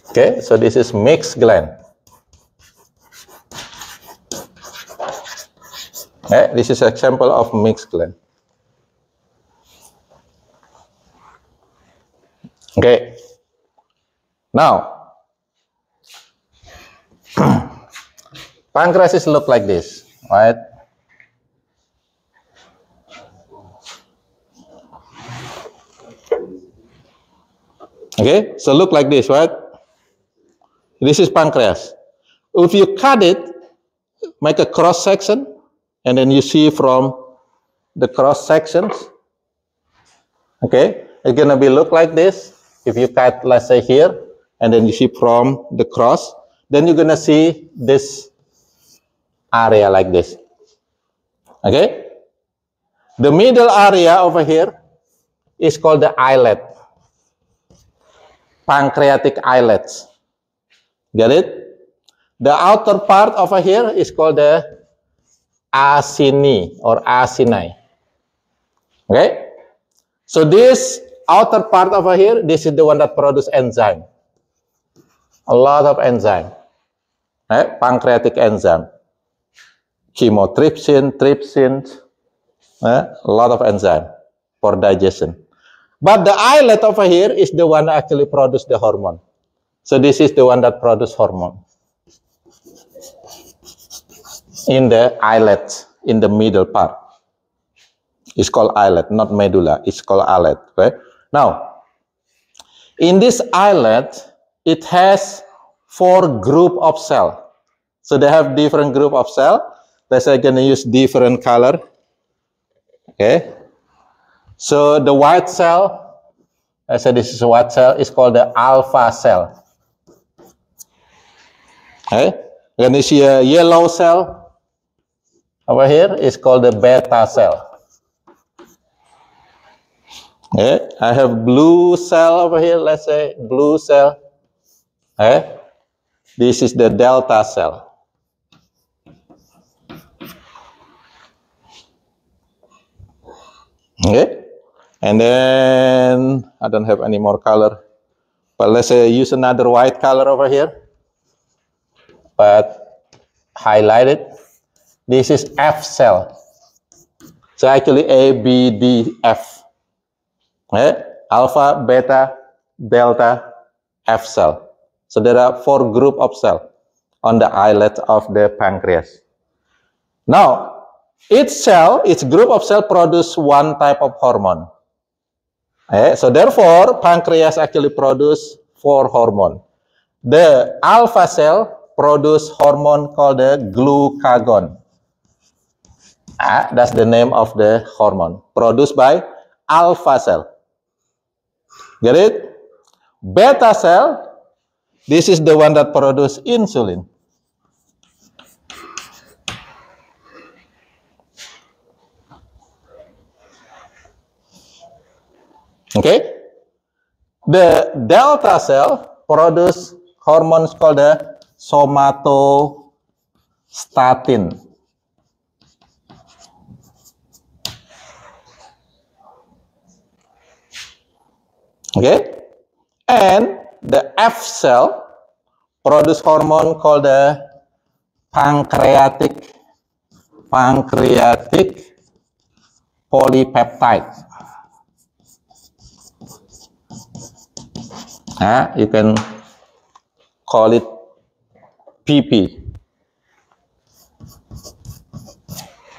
Okay, so this is mixed gland. This is an example of mixed gland. Okay, now pancreas look like this, right? Okay, so look like this, right? This is pancreas. If you cut it, make a cross section, and then you see from the cross sections, okay, it's gonna be look like this. If you cut, let's say here, and then you see from the cross, then you're gonna see this area like this. Okay? The middle area over here is called the islet. Pancreatic islets. Get it? The outer part over here is called the acini or acini. Okay? So this outer part over here, this is the one that produces enzyme. A lot of enzyme. Pancreatic enzyme. Chymotrypsin, trypsin, a lot of enzyme for digestion. But the islet over here is the one that actually produces the hormone. So this is the one that produces hormone. In the islet, in the middle part. It's called islet, not medulla. It's called islet. Okay? Now, in this islet, it has 4 group of cells. So they have different group of cells. Let's say I'm going to use different color. Okay. So the white cell, I said this is a white cell, is called the alpha cell. Okay. Then you see a yellow cell over here is called the beta cell. Okay. I have blue cell over here, let's say blue cell. Okay. This is the delta cell. Okay, and then I don't have any more color, but let's say use another white color over here, but highlight it. This is F cell. So actually A, B, D, F. Okay? Alpha, beta, delta, F cell. So there are 4 group of cells on the islet of the pancreas. Now, each cell, each group of cells produce one type of hormone. So therefore, pancreas actually produce 4 hormone. The alpha cell produce hormone called the glucagon. That's the name of the hormone produced by alpha cell. Get it? Beta cell, this is the one that produce insulin. Okay? The delta cell produce hormones called the somatostatin. Okay? And the F cell produce hormone called the pancreatic polypeptide. You can call it PP.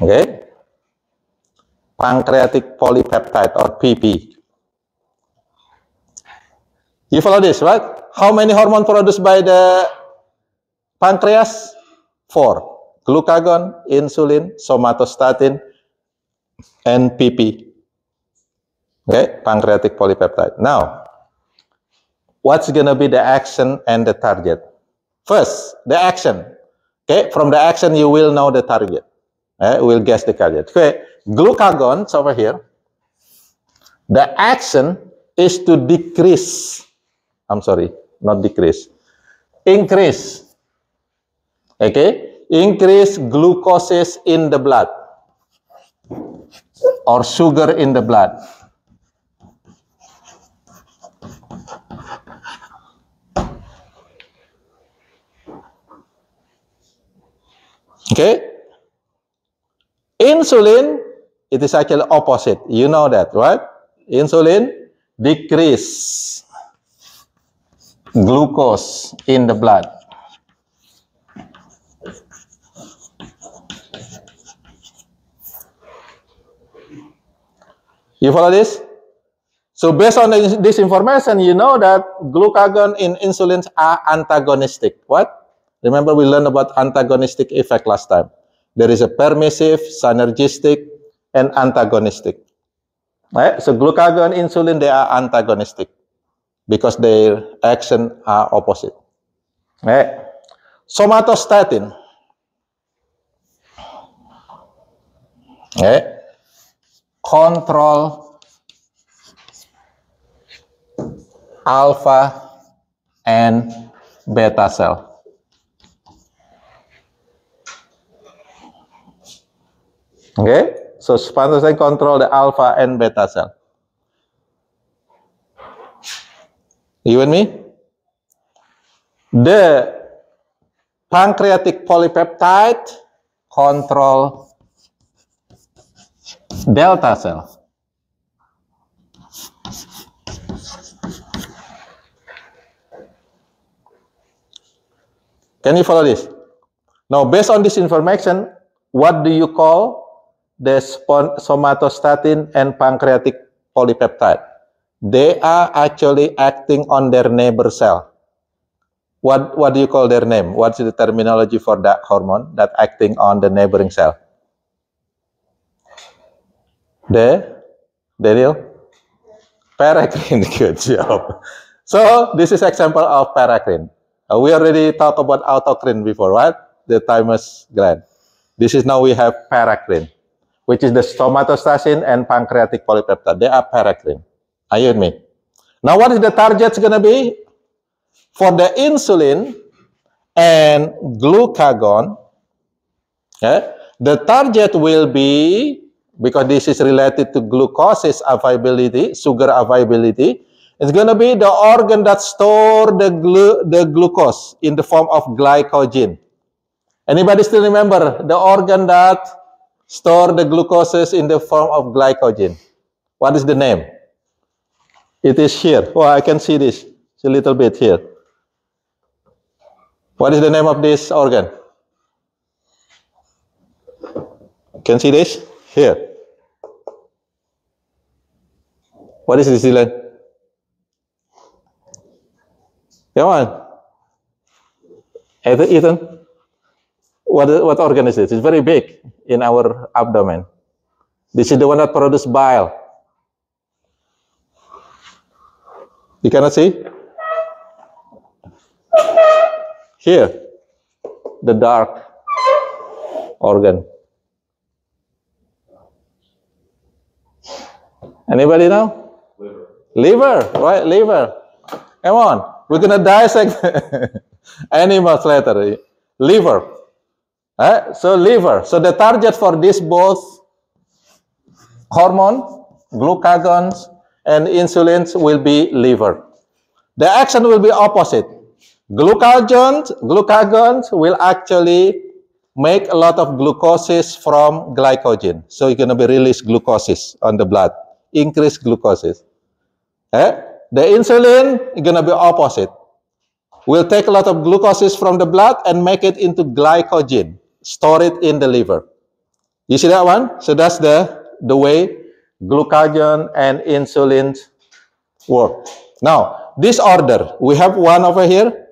Okay? Pancreatic polypeptide or PP. You follow this, right? How many hormones produced by the pancreas? 4. Glucagon, insulin, somatostatin, and PP. Okay, pancreatic polypeptide. Now, what's going to be the action and the target? First, the action. Okay, from the action you will know the target. We'll guess the target. Okay, glucagon over here. The action is to decrease. I'm sorry, not decrease. Increase. Okay, increase glucose in the blood or sugar in the blood. Okay, insulin, it is actually opposite. You know that, right? Insulin decrease glucose in the blood. You follow this? So based on this information, you know that glucagon and insulin are antagonistic. What? Remember we learned about antagonistic effect last time. There is a permissive, synergistic, and antagonistic. Right? So glucagon, insulin, they are antagonistic because their action are opposite. Right? Somatostatin. Okay. Control alpha and beta cell. Okay, so somatostatin control the alpha and beta cell. You and me? The pancreatic polypeptide control delta cell. Can you follow this? Now, based on this information, what do you call the somatostatin and pancreatic polypeptide? They are actually acting on their neighbor cell. What do you call their name? What's the terminology for that hormone that acting on the neighboring cell? Daniel? Paracrine. Good job. So this is example of paracrine. We already talked about autocrine before, right? The thymus gland. This is now we have paracrine, which is the somatostatin and pancreatic polypeptide. They are paracrine. Are you with me? Now, what is the target going to be? For the insulin and glucagon, the target will be, because this is related to glucose availability, sugar availability, it's going to be the organ that store the glucose in the form of glycogen. Anybody still remember the organ that store the glucose in the form of glycogen? What is the name? It is here. Oh, I can see this. It's a little bit here. What is the name of this organ? Can see this? Here. What is this, Dylan? Come on. Ethan, what organ is this? It's very big in our abdomen. This is the one that produces bile. You cannot see? Here, the dark organ. Anybody know? Liver, right? Liver. Come on, we're gonna dissect animals later. Liver. So liver. So the target for this both hormone, glucagons, and insulins will be liver. The action will be opposite. Glucagons will actually make a lot of glucoses from glycogen. So you're going to be released glucoses on the blood, increase glucoses. The insulin is going to be opposite. We'll take a lot of glucoses from the blood and make it into glycogen, store it in the liver. You see that one? So that's the way glucagon and insulin work. Now, this order, we have one over here,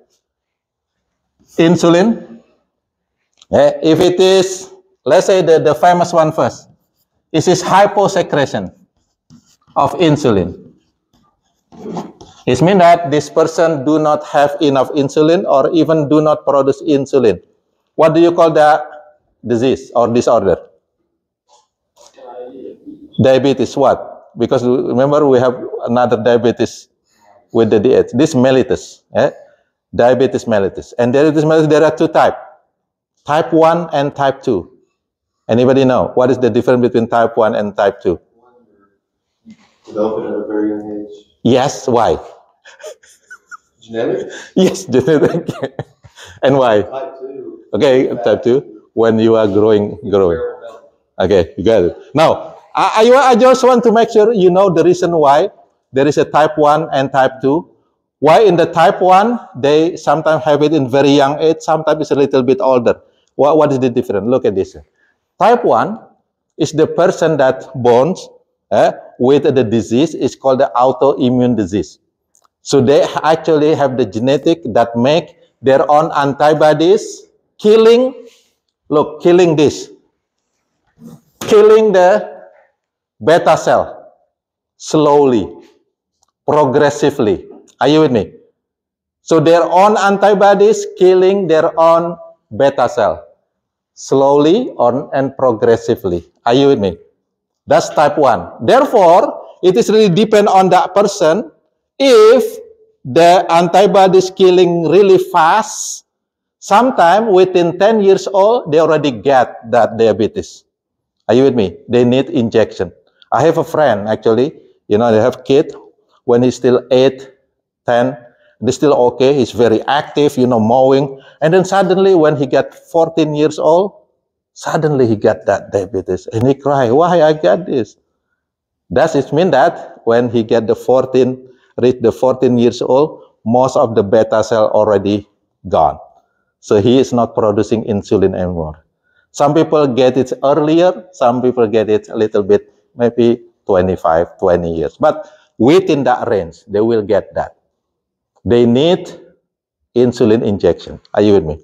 insulin. If it is, let's say the famous one first, this is hyposecretion of insulin. It means that this person do not have enough insulin or even do not produce insulin. What do you call that disease or disorder? Diabetes what? Because remember we have another diabetes with the DH. This mellitus, diabetes mellitus. And diabetes mellitus, there are two types, type 1 and type 2. Anybody know? What is the difference between type 1 and type 2?
Develop it at a very young age.
Yes, why?
Genetic?
Yes, genetic. And why?
Type 2.
Okay, type 2, when you are growing. Okay, you got it. Now, I just want to make sure you know the reason why there is a type 1 and type 2. Why in the type 1, they sometimes have it in very young age, sometimes it's a little bit older. What is the difference? Look at this. Type 1 is the person that born with the disease is called the autoimmune disease. So they actually have the genetic that make their own antibodies killing this. Killing the beta cell slowly, progressively. Are you with me? So their own antibodies killing their own beta cell slowly and progressively. Are you with me? That's type 1. Therefore, it is really depend on that person. If the antibodies killing really fast, sometime within 10 years old, they already get that diabetes. Are you with me? They need injection. I have a friend, actually, they have kid. When he's still 8, 10, they're still okay. He's very active, mowing. And then suddenly, when he got 14 years old, suddenly he got that diabetes. And he cried, why I got this? Does it mean that when he reached the 14 years old, most of the beta cell already gone. So he is not producing insulin anymore. Some people get it earlier, some people get it a little bit, maybe 25, 20 years. But within that range, they will get that. They need insulin injection. Are you with me?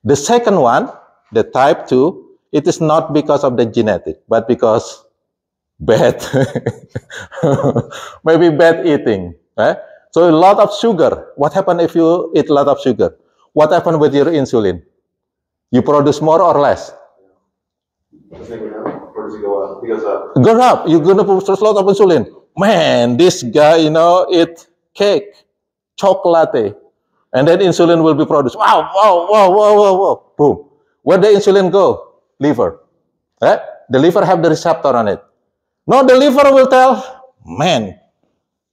The second one, the type 2, it is not because of the genetic, but because bad, maybe bad eating. So a lot of sugar. What happens if you eat a lot of sugar? What happens with your insulin? You produce more or less?
Does it go down? Or does it go up? It goes up.
Go up. You're going to produce a lot of insulin. Man, this guy, eat cake, chocolate, and then insulin will be produced. Wow, wow, wow, wow, wow, wow. Boom. Where the insulin go? Liver. The liver have the receptor on it. No, the liver will tell, man,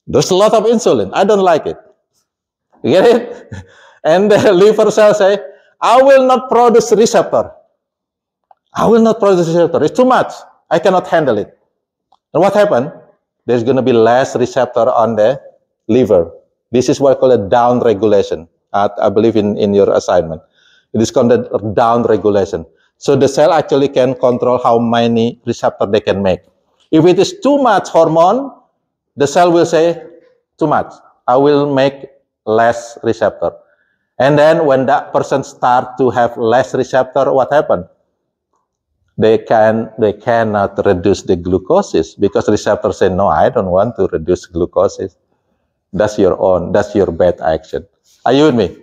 there's a lot of insulin. I don't like it. You get it? And the liver cell say, I will not produce receptor. I will not produce receptor. It's too much. I cannot handle it. And what happened? There's going to be less receptor on the liver. This is what I call a down regulation. I believe in your assignment. It is called a down regulation. So the cell actually can control how many receptor they can make. If it is too much hormone, the cell will say, too much. I will make less receptor. And then when that person start to have less receptor, what happened? They cannot reduce the glucose because receptor say, no, I don't want to reduce glucose. That's your bad action. Are you with me?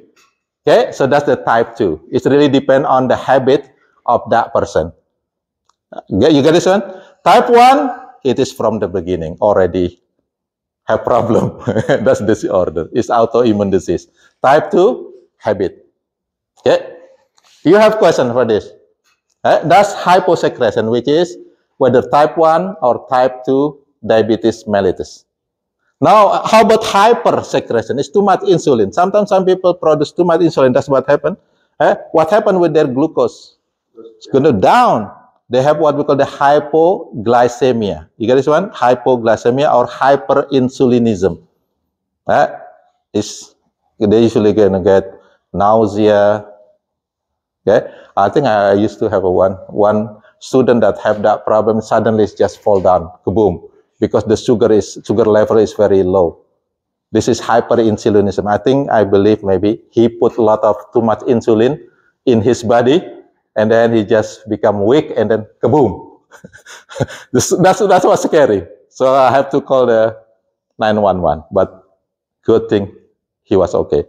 Okay, so that's the type 2. It really depends on the habit of that person. You get this one? Type 1, it is from the beginning already have problem. That's disorder. It's autoimmune disease. Type 2, habit. Okay, you have question for this? That's hyposecretion, which is whether type 1 or type 2 diabetes mellitus. Now, how about hypersecretion? It's too much insulin. Sometimes some people produce too much insulin. That's what happened. What happened with their glucose? It's going to down. They have what we call the hypoglycemia. You get this one? Hypoglycemia or hyperinsulinism. They usually going to get nausea. Okay? I think I used to have one student that have that problem. Suddenly it just fall down. Kaboom. Because the sugar level is very low. This is hyperinsulinism. I believe maybe he put a lot of too much insulin in his body, and then he just become weak, and then kaboom. That's what's scary. So I have to call the 911. But good thing he was okay.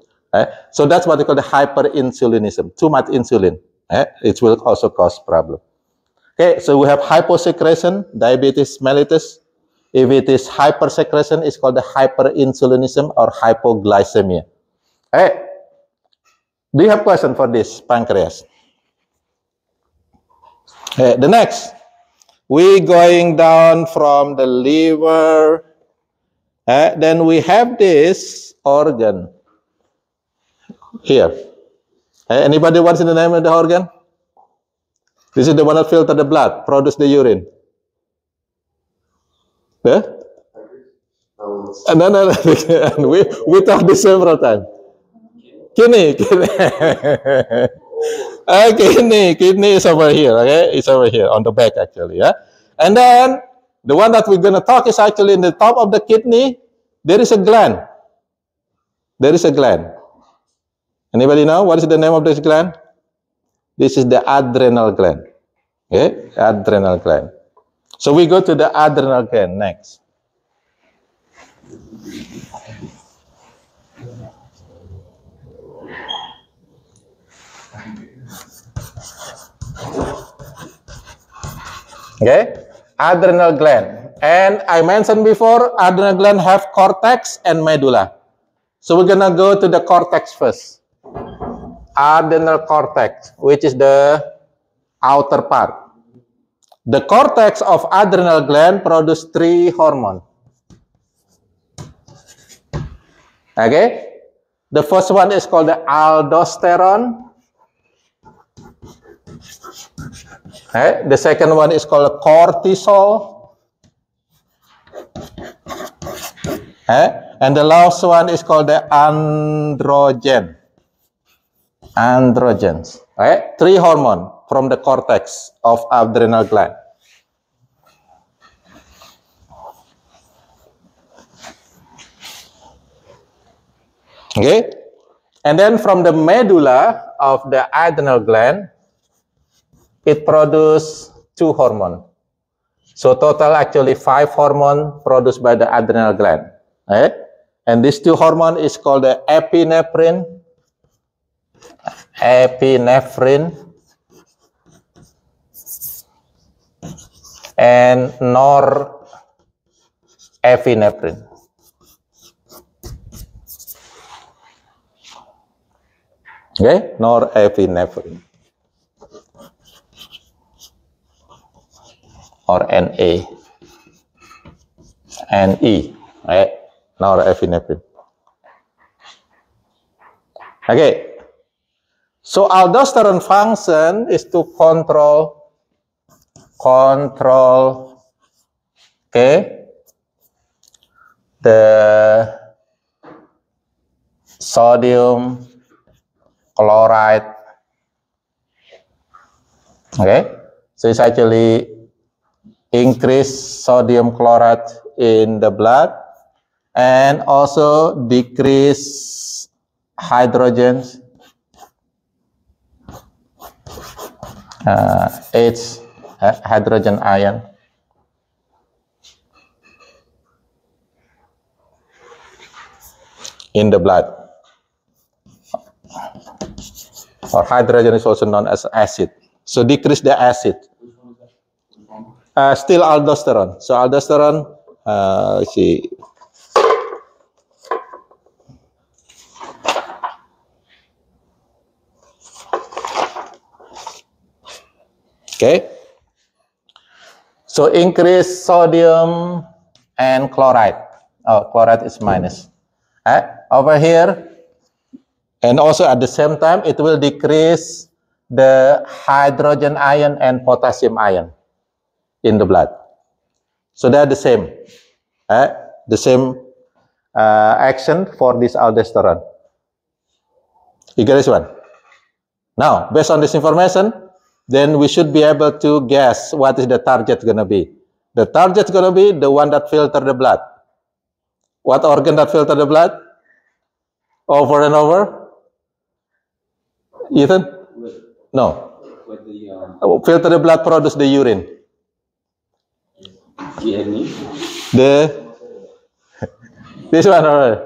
So that's what they call the hyperinsulinism. Too much insulin. It will also cause problem. Okay, so we have hyposecretion, diabetes mellitus. If it is hypersecretion, it's called the hyperinsulinism or hypoglycemia. Do you have question for this pancreas? The next, we going down from the liver. Then we have this organ here. Anybody what's the name of the organ? This is the one that filter the blood, produce the urine. No. We talked this several times. Kidney. Kidney is over here. Okay, it's over here on the back actually. Yeah, and then the one that we're gonna talk is actually in the top of the kidney. There is a gland. There is a gland. Anybody know what is the name of this gland? This is the adrenal gland. Okay, adrenal gland. So we go to the adrenal gland next. Okay, adrenal gland. And I mentioned before, adrenal gland have cortex and medulla. So we're gonna go to the cortex first. Adrenal cortex, which is the outer part. The cortex of adrenal gland produce 3 hormones. Okay, the first one is called the aldosterone. Okay. The second one is called cortisol. Okay. And the last one is called the androgen. Androgens. Okay. 3 hormones from the cortex of adrenal gland. Okay, and then from the medulla of the adrenal gland, it produces 2 hormones. So total actually 5 hormones produced by the adrenal gland. Okay? And these 2 hormones is called the epinephrine, and norepinephrine. Okay, norepinephrine or NE, right? Norepinephrine. Okay, so aldosterone function is to control, okay, the sodium chloride. Okay, so it's actually increase sodium chloride in the blood, and also decrease hydrogen H hydrogen ion in the blood. Or hydrogen is also known as acid. So decrease the acid. Still aldosterone. So aldosterone, let's see. Okay. So increase sodium and chloride. Oh, chloride is minus. Over here, and also at the same time, it will decrease the hydrogen ion and potassium ion in the blood. So they're the same. The same action for this aldosterone. You get this one? Now, based on this information, then we should be able to guess what is the target going to be. The target is going to be the one that filters the blood. What organ that filters the blood? Over and over? Ethan? No. Filter the blood, produce the urine. This one,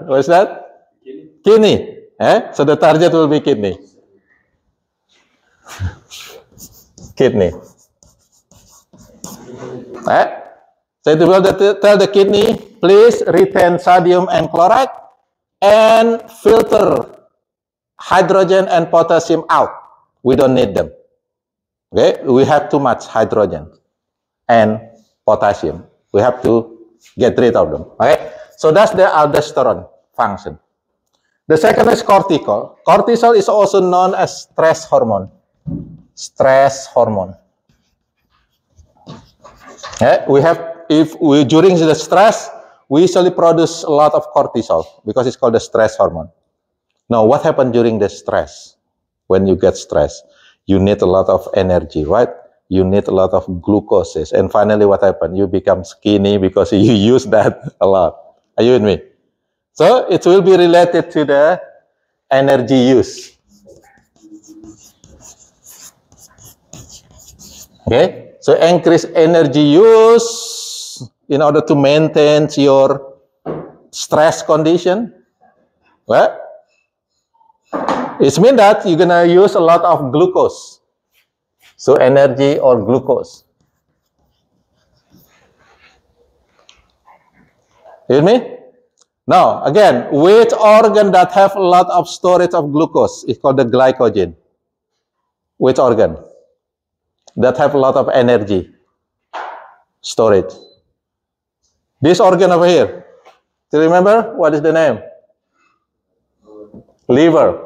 what's that? Kidney. So the target will be kidney. Kidney. So it will tell the kidney, please retain sodium and chloride and filter hydrogen and potassium out. We don't need them. Okay, we have too much hydrogen and potassium. We have to get rid of them. Okay, so that's the aldosterone function. The second is cortisol. Cortisol is also known as stress hormone. Stress hormone. We have, during the stress, we usually produce a lot of cortisol because it's called the stress hormone. Now, what happens during the stress? When you get stressed, you need a lot of energy, right? You need a lot of glucose. And finally, what happens? You become skinny because you use that a lot. Are you with me? So, it will be related to the energy use. Okay? So, increase energy use in order to maintain your stress condition. Well, it means that you're going to use a lot of glucose. So energy or glucose. You with me? Now, again, which organ that have a lot of storage of glucose is called the glycogen. Which organ? That have a lot of energy storage. This organ over here. Do you remember? What is the name? Liver.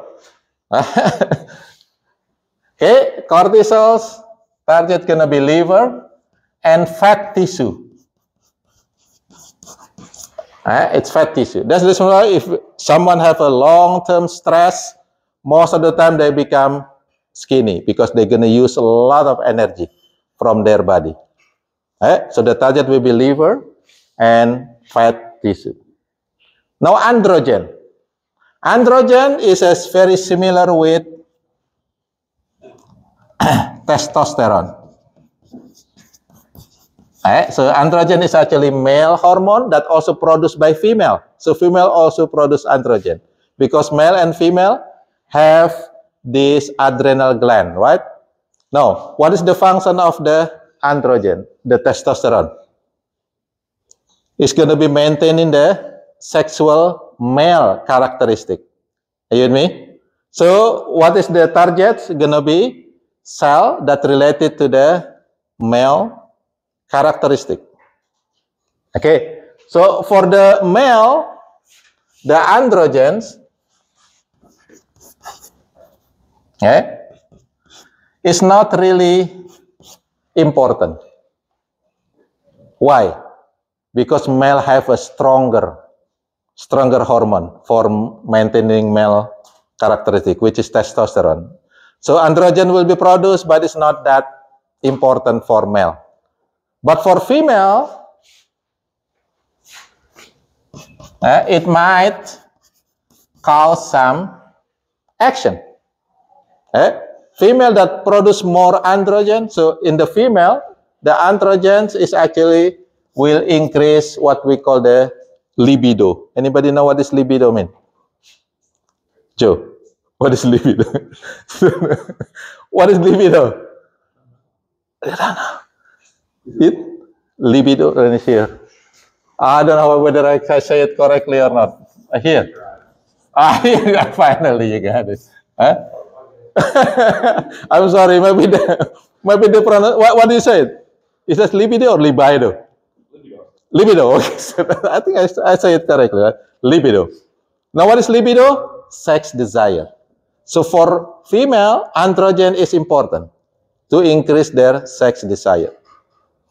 Okay, cortisol's target gonna be liver and fat tissue. It's fat tissue. That's the reason why if someone have a long-term stress, most of the time they become skinny because they're gonna use a lot of energy from their body. So the target will be liver and fat tissue. Now androgen. Androgen is very similar with testosterone. So androgen is actually male hormone that also produced by female. So female also produce androgen because male and female have this adrenal gland, right? Now, what is the function of the androgen, the testosterone? It's going to be maintaining the sexual male characteristic. Are you with me? So, what is the target? It's going to be cell that related to the male characteristic. Okay. So, for the male, the androgens, is not really important. Why? Because male have a stronger hormone for maintaining male characteristic, which is testosterone. So androgen will be produced, but it's not that important for male. But for female, it might cause some action. Female that produce more androgen, so in the female, the androgens is actually will increase what we call the libido. Anybody know what this libido mean? Joe, what is libido? What is libido? I don't know. Libido, let me see here. I don't know whether I can say it correctly or not. Here. Finally you got it. Huh? I'm sorry, maybe the pronoun, what do you say? Is that libido or libido? Libido, okay. So I think I say it correctly, right? Libido. Now what is libido? Sex desire. So for female, androgen is important to increase their sex desire.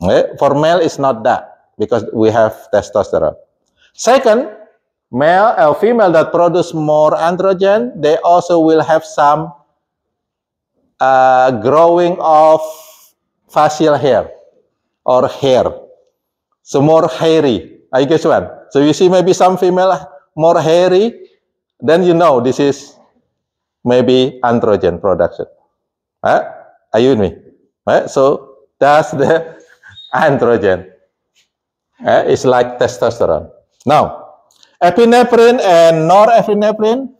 Okay? For male, it's not that because we have testosterone. Second, male or female that produce more androgen, they also will have some growing of facial hair or hair. So more hairy. I guess one. So you see maybe some female more hairy, then you know this is maybe androgen production. Are you with me? So that's the androgen. It's like testosterone. Now, epinephrine and norepinephrine,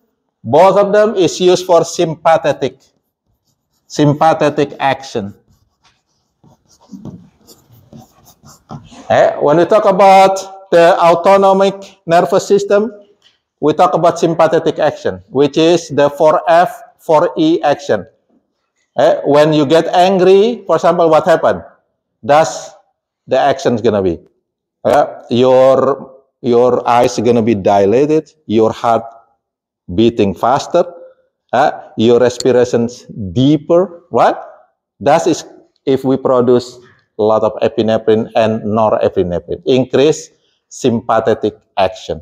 both of them is used for sympathetic action. When we talk about the autonomic nervous system, we talk about sympathetic action, which is the 4F, 4E action. When you get angry, for example, what happened? That's the action is going to be. Your eyes are going to be dilated, your heart beating faster, your respirations deeper, right? That is if we produce a lot of epinephrine and norepinephrine. Increase sympathetic action.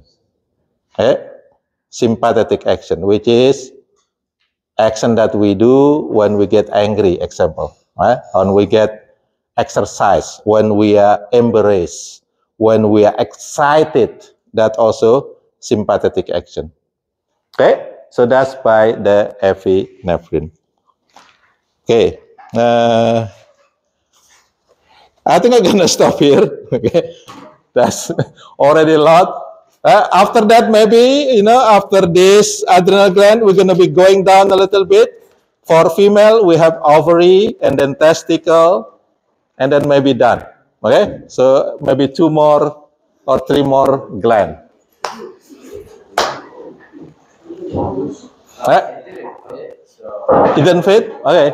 Sympathetic action, which is action that we do when we get angry, example. When we get exercise, when we are embarrassed, when we are excited, that also sympathetic action. Okay, so that's by the epinephrine. Okay, I think I'm gonna stop here. Okay, that's already a lot. After that, maybe after this adrenal gland, we're gonna be going down a little bit. For female, we have ovary and then testicle, and then maybe done. Okay, so maybe 2 more or 3 more gland. It didn't fit? Okay.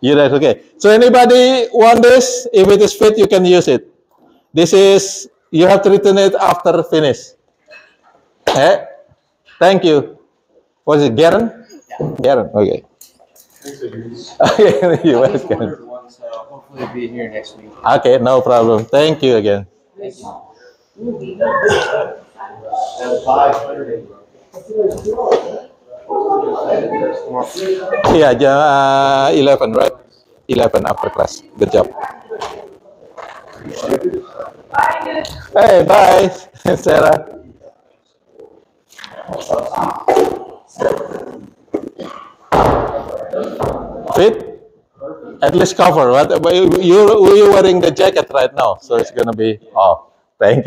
You did, okay. So anybody want this? If it is fit, you can use it. This is, you have to return it after finish. Thank you. What is it, Garen? Yeah. Garen, okay. Okay, you're welcome.
Hopefully be here next week.
Okay, no problem. Thank you again.
Thank you.
Yeah, 11, right? 11 after class. Good job. Hey, bye, Sarah. Fit? At least cover, right? You're wearing the jacket right now, so it's gonna be off. Thank you.